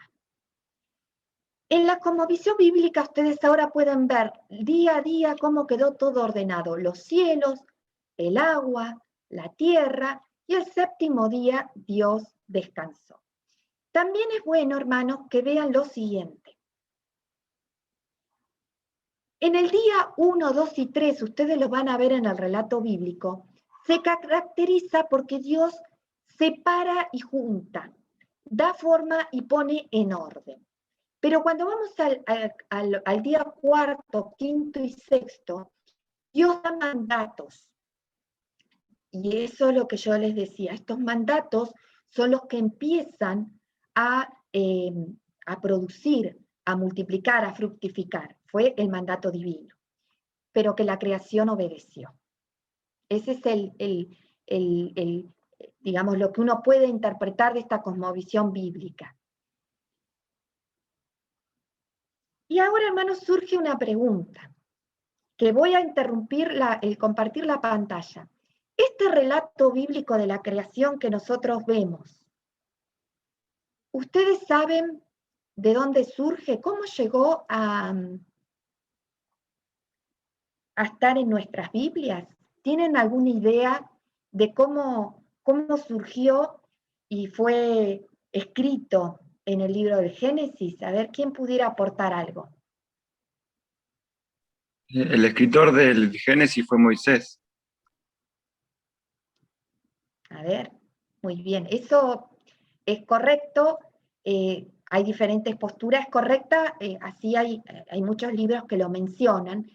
En la cosmovisión bíblica ustedes ahora pueden ver día a día cómo quedó todo ordenado, los cielos, el agua, la tierra, y el séptimo día Dios descansó. También es bueno, hermanos, que vean lo siguiente. En el día 1, 2 y 3, ustedes lo van a ver en el relato bíblico, se caracteriza porque Dios separa y junta, da forma y pone en orden. Pero cuando vamos al día 4, 5 y 6, Dios da mandatos. Y eso es lo que yo les decía, estos mandatos son los que empiezan a producir, a multiplicar, a fructificar. Fue el mandato divino, pero que la creación obedeció. Ese es digamos, lo que uno puede interpretar de esta cosmovisión bíblica. Y ahora, hermanos, surge una pregunta, que voy a interrumpir el compartir la pantalla. Este relato bíblico de la creación que nosotros vemos, ¿ustedes saben de dónde surge? ¿Cómo llegó a estar en nuestras Biblias? ¿Tienen alguna idea de cómo surgió y fue escrito en el libro del Génesis? A ver, ¿quién pudiera aportar algo? El escritor del Génesis fue Moisés. A ver, muy bien. Eso es correcto. Hay diferentes posturas, es correcta. Así hay muchos libros que lo mencionan.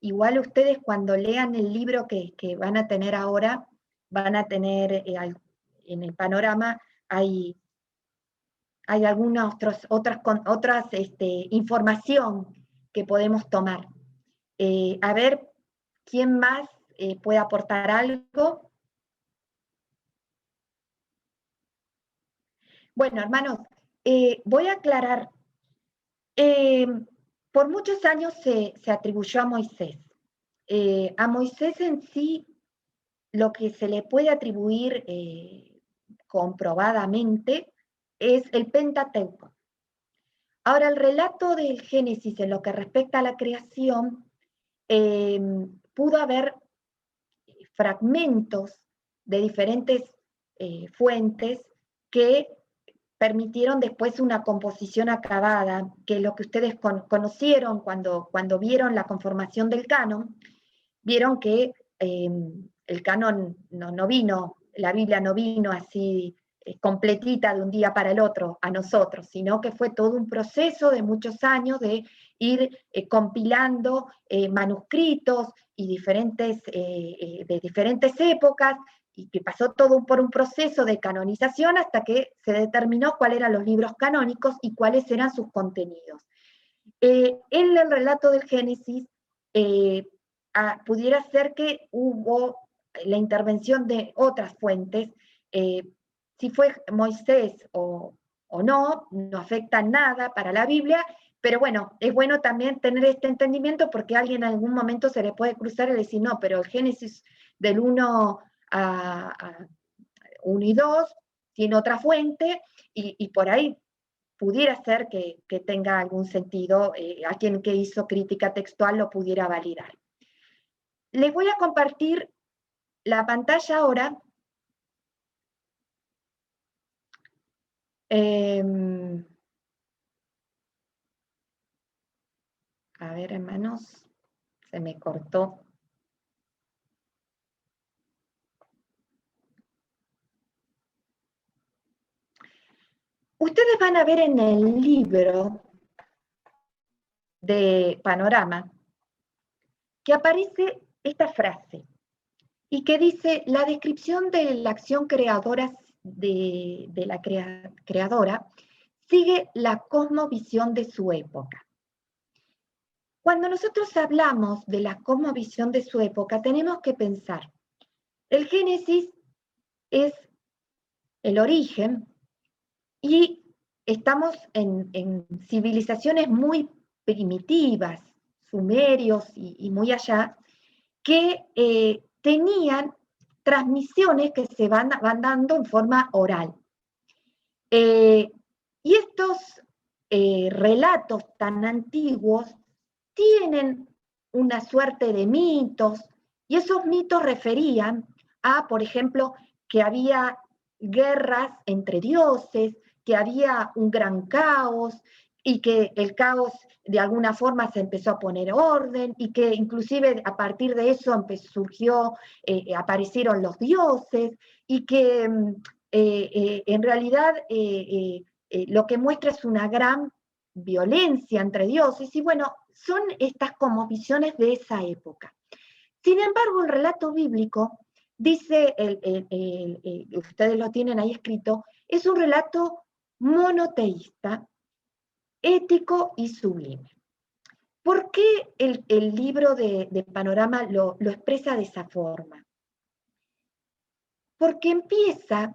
Igual ustedes cuando lean el libro que van a tener ahora, van a tener en el panorama, hay algunas otras información que podemos tomar. A ver, ¿quién más puede aportar algo? Bueno, hermanos, voy a aclarar. Por muchos años se atribuyó a Moisés. A Moisés en sí, lo que se le puede atribuir comprobadamente es el Pentateuco. Ahora, el relato del Génesis en lo que respecta a la creación, pudo haber fragmentos de diferentes fuentes que permitieron después una composición acabada, que es lo que ustedes conocieron cuando vieron la conformación del canon, vieron que el canon no vino, la Biblia no vino así completita de un día para el otro a nosotros, sino que fue todo un proceso de muchos años de ir compilando manuscritos y de diferentes épocas, y que pasó todo por un proceso de canonización hasta que se determinó cuáles eran los libros canónicos y cuáles eran sus contenidos. En el relato del Génesis, pudiera ser que hubo la intervención de otras fuentes. Si fue Moisés o no afecta nada para la Biblia, pero bueno, es bueno también tener este entendimiento porque a alguien en algún momento se le puede cruzar y decir, no, pero el Génesis del 1 a 1 y 2 tiene otra fuente y por ahí pudiera ser que tenga algún sentido, a quien que hizo crítica textual lo pudiera validar. Les voy a compartir la pantalla ahora. A ver, hermanos, se me cortó. Ustedes van a ver en el libro de Panorama que aparece esta frase y que dice: la descripción de la acción creadora de la creadora, sigue la cosmovisión de su época. Cuando nosotros hablamos de la cosmovisión de su época, tenemos que pensar, el Génesis es el origen y estamos en civilizaciones muy primitivas, sumerios y muy allá, que tenían transmisiones que se van dando en forma oral. Y estos relatos tan antiguos tienen una suerte de mitos, y esos mitos referían a, por ejemplo, que había guerras entre dioses, que había un gran caos, y que el caos de alguna forma se empezó a poner orden, y que inclusive a partir de eso aparecieron los dioses, y que en realidad lo que muestra es una gran violencia entre dioses, y bueno, son estas como visiones de esa época. Sin embargo, el relato bíblico, dice, ustedes lo tienen ahí escrito, es un relato monoteísta, ético y sublime. ¿Por qué el libro de Panorama lo expresa de esa forma? Porque empieza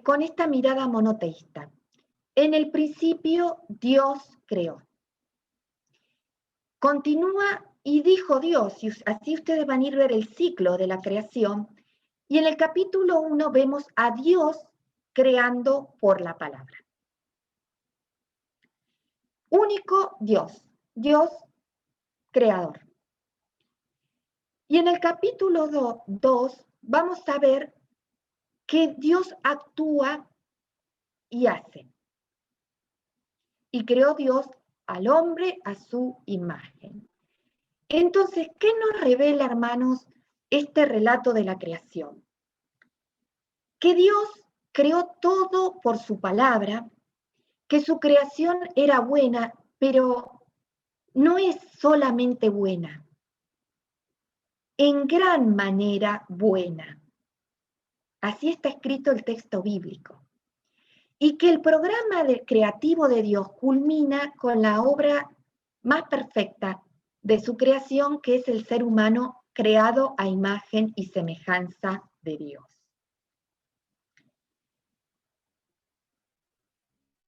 con esta mirada monoteísta. En el principio Dios creó. Continúa y dijo Dios, y así ustedes van a ir a ver el ciclo de la creación, y en el capítulo 1 vemos a Dios creando por la palabra. Único Dios, Dios creador. Y en el capítulo 2 vamos a ver que Dios actúa y hace. Y creó Dios al hombre a su imagen. Entonces, ¿qué nos revela, hermanos, este relato de la creación? Que Dios creó todo por su palabra, que su creación era buena, pero no es solamente buena, en gran manera buena. Así está escrito el texto bíblico. Y que el programa creativo de Dios culmina con la obra más perfecta de su creación, que es el ser humano creado a imagen y semejanza de Dios.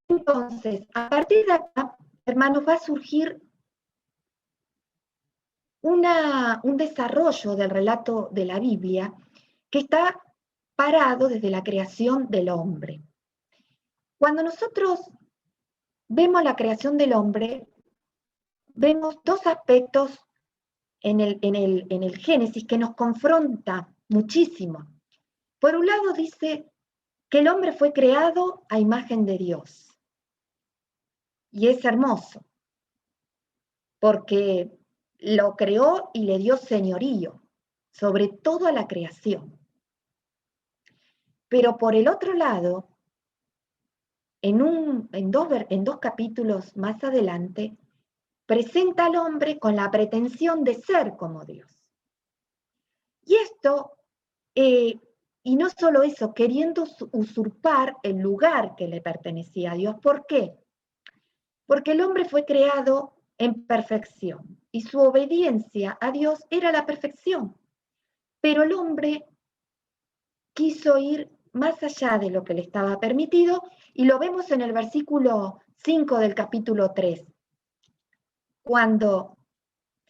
Entonces, a partir de acá, hermanos, va a surgir un desarrollo del relato de la Biblia que está parado desde la creación del hombre. Cuando nosotros vemos la creación del hombre, vemos dos aspectos en el Génesis que nos confronta muchísimo. Por un lado dice que el hombre fue creado a imagen de Dios. Y es hermoso, porque lo creó y le dio señorío sobre toda la creación. Pero por el otro lado, en dos capítulos más adelante, presenta al hombre con la pretensión de ser como Dios. Y esto, y no solo eso, queriendo usurpar el lugar que le pertenecía a Dios. ¿Por qué? Porque el hombre fue creado en perfección y su obediencia a Dios era la perfección. Pero el hombre quiso ir más allá de lo que le estaba permitido, y lo vemos en el versículo 5 del capítulo 3. Cuando,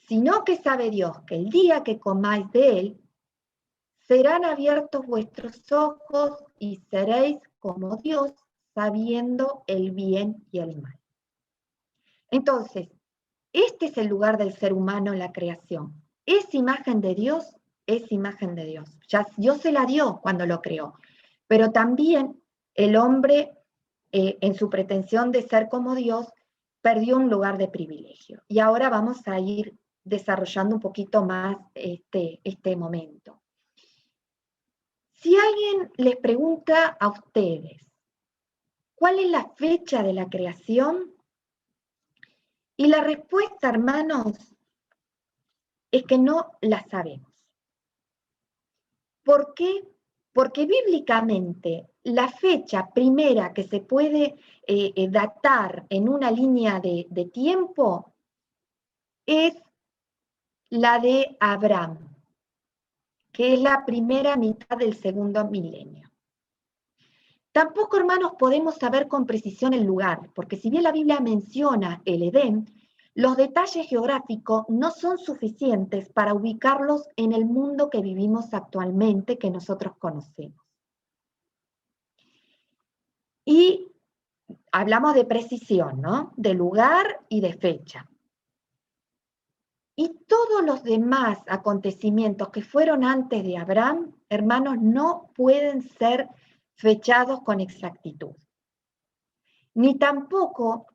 sino que sabe Dios que el día que comáis de él, serán abiertos vuestros ojos y seréis como Dios, sabiendo el bien y el mal. Entonces, este es el lugar del ser humano en la creación. Es imagen de Dios, es imagen de Dios. Ya Dios se la dio cuando lo creó, pero también el hombre, en su pretensión de ser como Dios, perdió un lugar de privilegio. Y ahora vamos a ir desarrollando un poquito más este momento. Si alguien les pregunta a ustedes, ¿cuál es la fecha de la creación? Y la respuesta, hermanos, es que no la sabemos. ¿Por qué? porque bíblicamente la fecha primera que se puede datar en una línea de tiempo es la de Abraham, que es la primera mitad del segundo milenio. Tampoco, hermanos, podemos saber con precisión el lugar, porque si bien la Biblia menciona el Edén, los detalles geográficos no son suficientes para ubicarlos en el mundo que vivimos actualmente, que nosotros conocemos. Y hablamos de precisión, ¿no? De lugar y de fecha. Y todos los demás acontecimientos que fueron antes de Abraham, hermanos, no pueden ser fechados con exactitud. Ni tampoco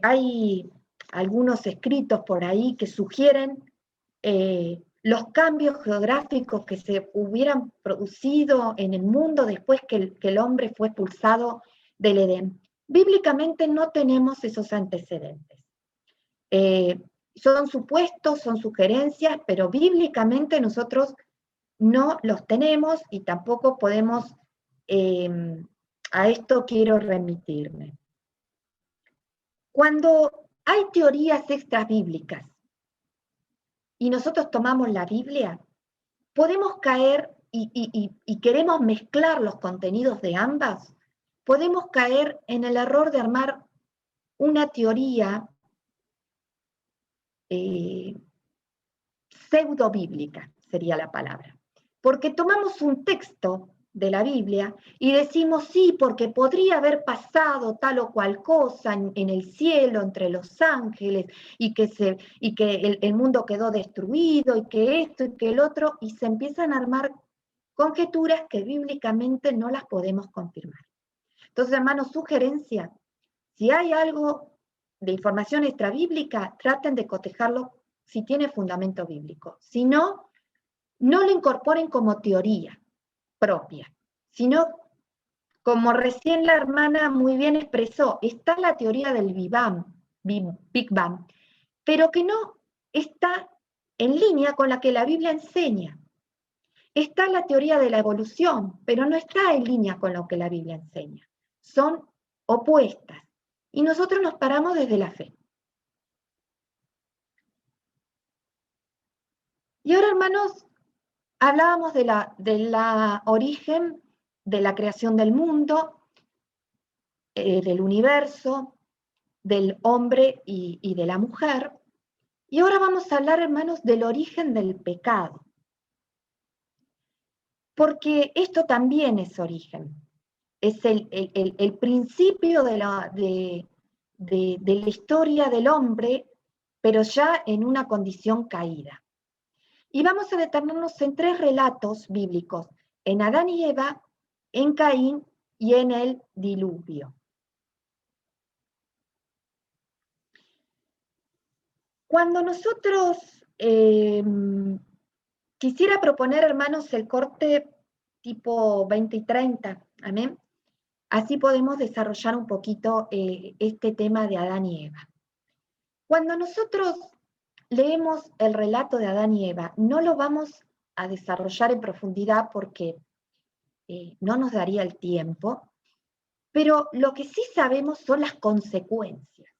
hay algunos escritos por ahí que sugieren los cambios geográficos que se hubieran producido en el mundo después que el hombre fue expulsado del Edén. Bíblicamente no tenemos esos antecedentes. Son supuestos, son sugerencias, pero bíblicamente nosotros no los tenemos y tampoco podemos, a esto quiero remitirme. Cuando hay teorías extrabíblicas y nosotros tomamos la Biblia, podemos caer y queremos mezclar los contenidos de ambas, podemos caer en el error de armar una teoría pseudo-bíblica, sería la palabra. Porque tomamos un texto de la Biblia y decimos sí, porque podría haber pasado tal o cual cosa en el cielo, entre los ángeles, y que el mundo quedó destruido, y que esto y que el otro, y se empiezan a armar conjeturas que bíblicamente no las podemos confirmar. Entonces, hermanos, sugerencia, si hay algo de información extrabíblica, traten de cotejarlo si tiene fundamento bíblico. Si no, no lo incorporen como teoría propia, sino, como recién la hermana muy bien expresó, está la teoría del Big Bang, pero que no está en línea con la que la Biblia enseña. Está la teoría de la evolución, pero no está en línea con lo que la Biblia enseña. Son opuestas. Y nosotros nos paramos desde la fe. Y ahora, hermanos, hablábamos de la origen de la creación del mundo, del universo, del hombre y de la mujer. Y ahora vamos a hablar, hermanos, del origen del pecado. Porque esto también es origen. Es el principio de la historia del hombre, pero ya en una condición caída. Y vamos a detenernos en 3 relatos bíblicos, en Adán y Eva, en Caín y en el diluvio. Cuando nosotros, quisiera proponer, hermanos, el corte tipo 20 y 30, amén. Así podemos desarrollar un poquito este tema de Adán y Eva. Cuando nosotros leemos el relato de Adán y Eva, no lo vamos a desarrollar en profundidad porque no nos daría el tiempo, pero lo que sí sabemos son las consecuencias.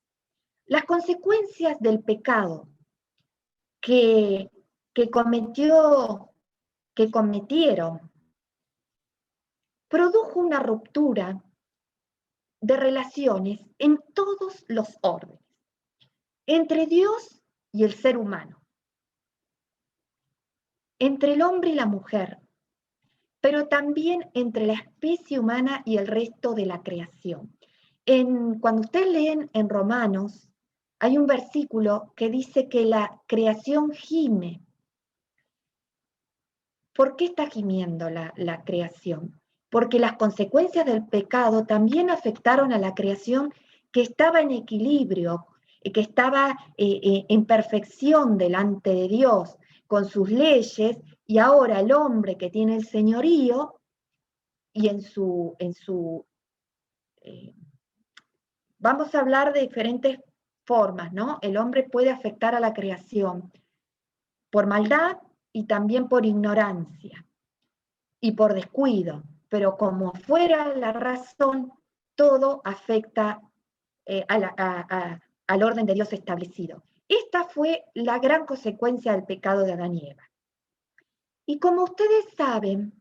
Las consecuencias del pecado que cometieron produjo una ruptura de relaciones en todos los órdenes, entre Dios y el ser humano, entre el hombre y la mujer, pero también entre la especie humana y el resto de la creación. Cuando ustedes leen en Romanos, hay un versículo que dice que la creación gime. ¿Por qué está gimiendo la creación? Porque las consecuencias del pecado también afectaron a la creación que estaba en equilibrio, que estaba en perfección delante de Dios, con sus leyes, y ahora el hombre que tiene el señorío, y vamos a hablar de diferentes formas, ¿no? El hombre puede afectar a la creación por maldad y también por ignorancia. y por descuido, pero como fuera la razón, todo afecta al orden de Dios establecido. Esta fue la gran consecuencia del pecado de Adán y Eva. Y como ustedes saben,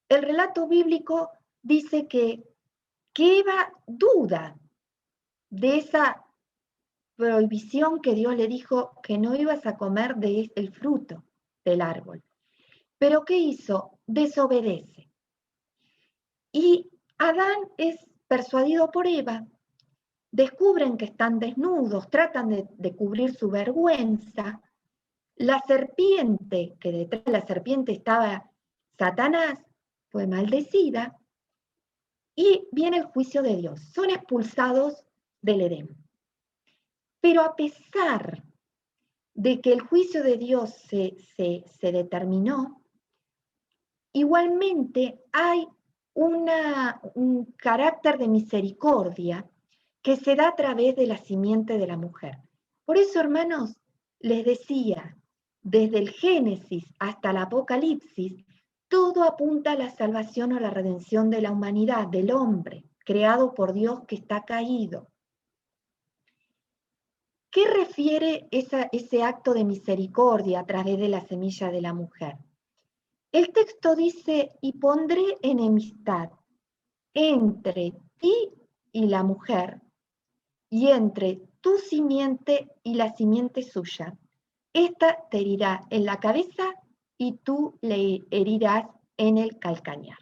el relato bíblico dice que Eva duda de esa prohibición que Dios le dijo que no ibas a comer del fruto del árbol. Pero ¿qué hizo? Desobedece. Y Adán es persuadido por Eva, descubren que están desnudos, tratan de cubrir su vergüenza. La serpiente, que detrás de la serpiente estaba Satanás, fue maldecida y viene el juicio de Dios. Son expulsados del Edén. Pero a pesar de que el juicio de Dios se determinó, igualmente hay un carácter de misericordia que se da a través de la simiente de la mujer. Por eso, hermanos, les decía, desde el Génesis hasta el Apocalipsis, todo apunta a la salvación o la redención de la humanidad, del hombre, creado por Dios que está caído. ¿Qué refiere ese acto de misericordia a través de la semilla de la mujer? El texto dice, y pondré enemistad entre ti y la mujer, y entre tu simiente y la simiente suya. Esta te herirá en la cabeza y tú le herirás en el calcañar.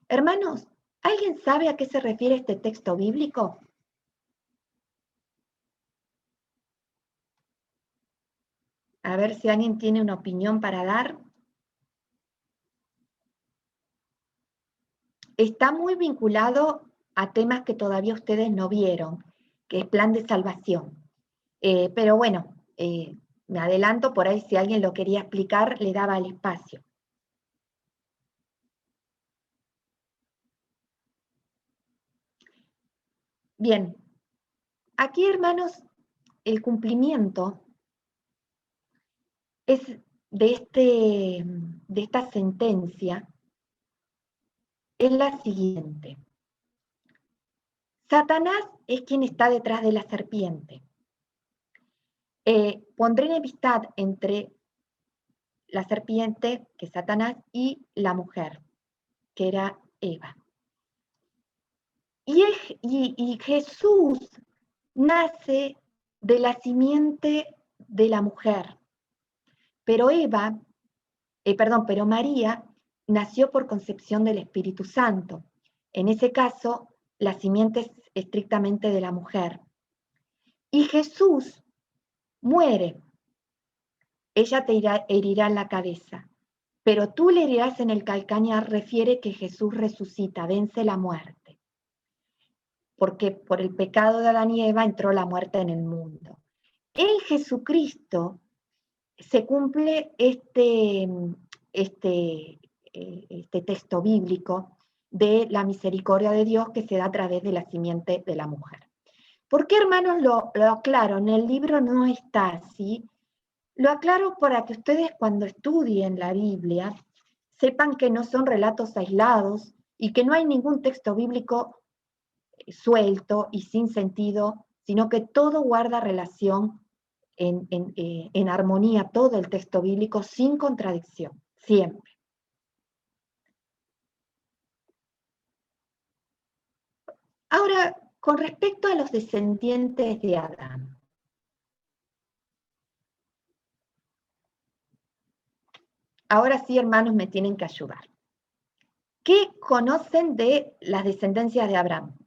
Hermanos, ¿alguien sabe a qué se refiere este texto bíblico? A ver si alguien tiene una opinión para dar. Está muy vinculado a temas que todavía ustedes no vieron, que es plan de salvación. Pero bueno, me adelanto, por ahí si alguien lo quería explicar, le daba el espacio. Bien, aquí, hermanos, el cumplimiento es de esta sentencia es la siguiente. Satanás es quien está detrás de la serpiente. Pondré enemistad entre la serpiente, que es Satanás, y la mujer, que era Eva. Y Jesús nace de la simiente de la mujer, pero pero María nació por concepción del Espíritu Santo. En ese caso, la simiente es estrictamente de la mujer. Y Jesús muere. Ella te herirá en la cabeza, pero tú le herirás en el calcañar. Refiere que Jesús resucita, vence la muerte. Porque por el pecado de Adán y Eva entró la muerte en el mundo. En Jesucristo se cumple este texto bíblico de la misericordia de Dios que se da a través de la simiente de la mujer. ¿Por qué, hermanos, lo aclaro? En el libro no está así. Lo aclaro para que ustedes cuando estudien la Biblia sepan que no son relatos aislados y que no hay ningún texto bíblico suelto y sin sentido, sino que todo guarda relación en armonía, todo el texto bíblico sin contradicción, siempre. Ahora, con respecto a los descendientes de Adán, ahora sí, hermanos, me tienen que ayudar. ¿Qué conocen de las descendencias de Adán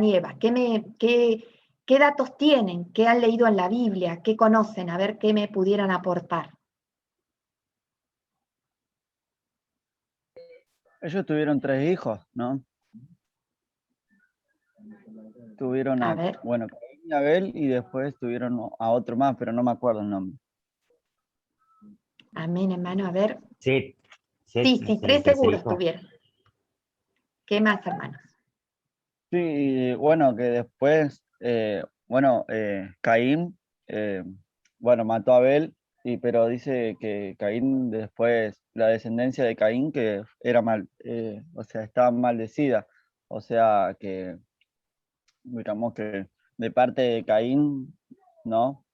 y Eva? ¿Qué datos tienen? ¿Qué han leído en la Biblia? ¿Qué conocen? A ver qué me pudieran aportar. Ellos tuvieron 3 hijos, ¿no? Tuvieron A ver. Caín y Abel, y después tuvieron a otro más, pero no me acuerdo el nombre. Amén, hermano, a ver. Sí, Sí, 3 seguros tuvieron. ¿Qué más, hermanos? Sí, bueno, que después, Caín, mató a Abel, pero dice que Caín después la descendencia de Caín, que era o sea, estaba maldecida. O sea, que digamos que de parte de Caín, no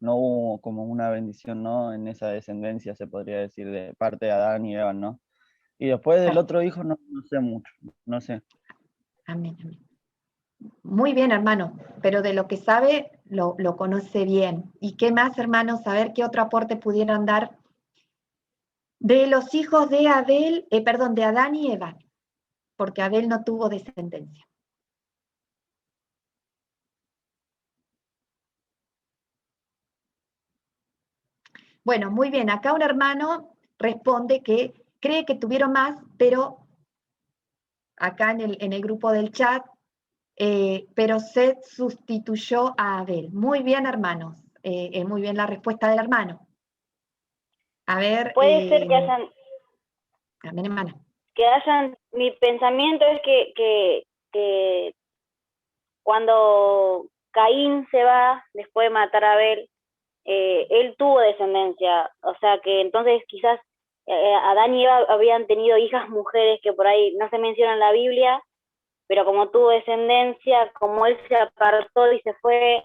hubo como una bendición, ¿no? En esa descendencia, se podría decir, de parte de Adán y Eva, ¿no? Y después del otro hijo no sé mucho, no sé. Amén, amén. Muy bien, hermano, pero de lo que sabe, lo conoce bien. ¿Y qué más, hermanos? A ver qué otro aporte pudieran dar de los hijos de de Adán y Eva, porque Abel no tuvo descendencia. Bueno, muy bien, acá un hermano responde que cree que tuvieron más, pero acá en el grupo del chat, pero Seth sustituyó a Abel. Muy bien, hermanos, muy bien la respuesta del hermano. A ver, Puede ser que hayan, amén, hermana. mi pensamiento es que cuando Caín se va, después de matar a Abel, él tuvo descendencia, o sea que entonces quizás Adán y Eva habían tenido hijas mujeres que por ahí no se mencionan en la Biblia, pero como tuvo descendencia, como él se apartó y se fue,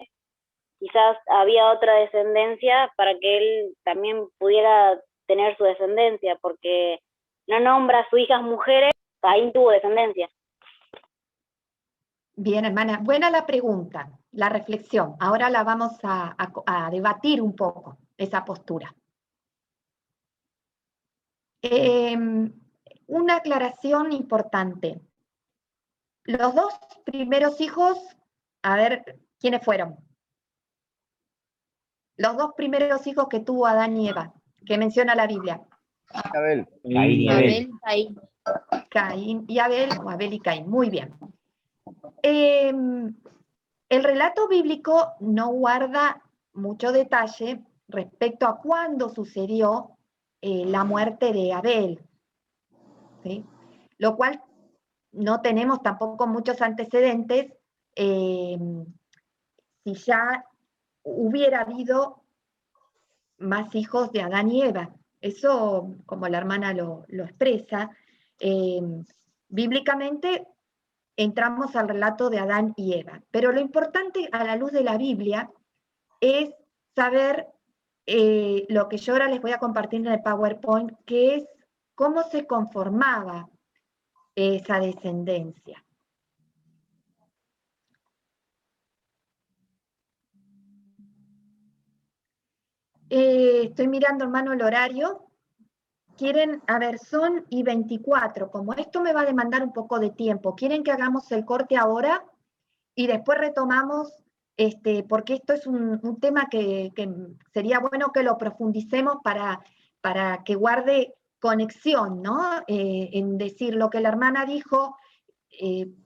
quizás había otra descendencia para que él también pudiera tener su descendencia, porque no nombra a sus hijas mujeres, Caín tuvo descendencia. Bien, hermana, buena la pregunta, la reflexión. Ahora la vamos a debatir un poco, esa postura. Una aclaración importante. Los dos primeros hijos, a ver, ¿quiénes fueron? Los dos primeros hijos que tuvo Adán y Eva, que menciona la Biblia. Abel. Caín y Abel. Caín y Abel, o Abel y Caín, muy bien. El relato bíblico no guarda mucho detalle respecto a cuándo sucedió la muerte de Abel, ¿sí? Lo cual no tenemos tampoco muchos antecedentes si ya hubiera habido más hijos de Adán y Eva. Eso, como la hermana lo expresa, bíblicamente entramos al relato de Adán y Eva. Pero lo importante a la luz de la Biblia es saber lo que yo ahora les voy a compartir en el PowerPoint, que es cómo se conformaba esa descendencia. Estoy mirando, hermano, el horario. Quieren, a ver, son y 24. Como esto me va a demandar un poco de tiempo, ¿quieren que hagamos el corte ahora y después retomamos? Porque esto es un tema que sería bueno que lo profundicemos para que guarde conexión, ¿no? En decir lo que la hermana dijo,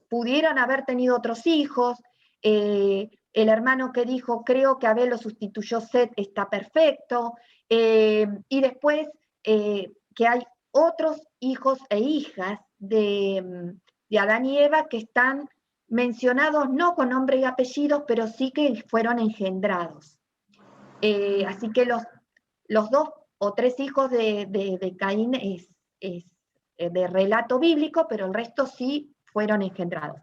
pudieran haber tenido otros hijos, el hermano que dijo, creo que Abel lo sustituyó Seth, está perfecto, y después que hay otros hijos e hijas de Adán y Eva que están mencionados no con nombre y apellidos, pero sí que fueron engendrados. Así que los dos o tres hijos de Caín es de relato bíblico, pero el resto sí fueron engendrados.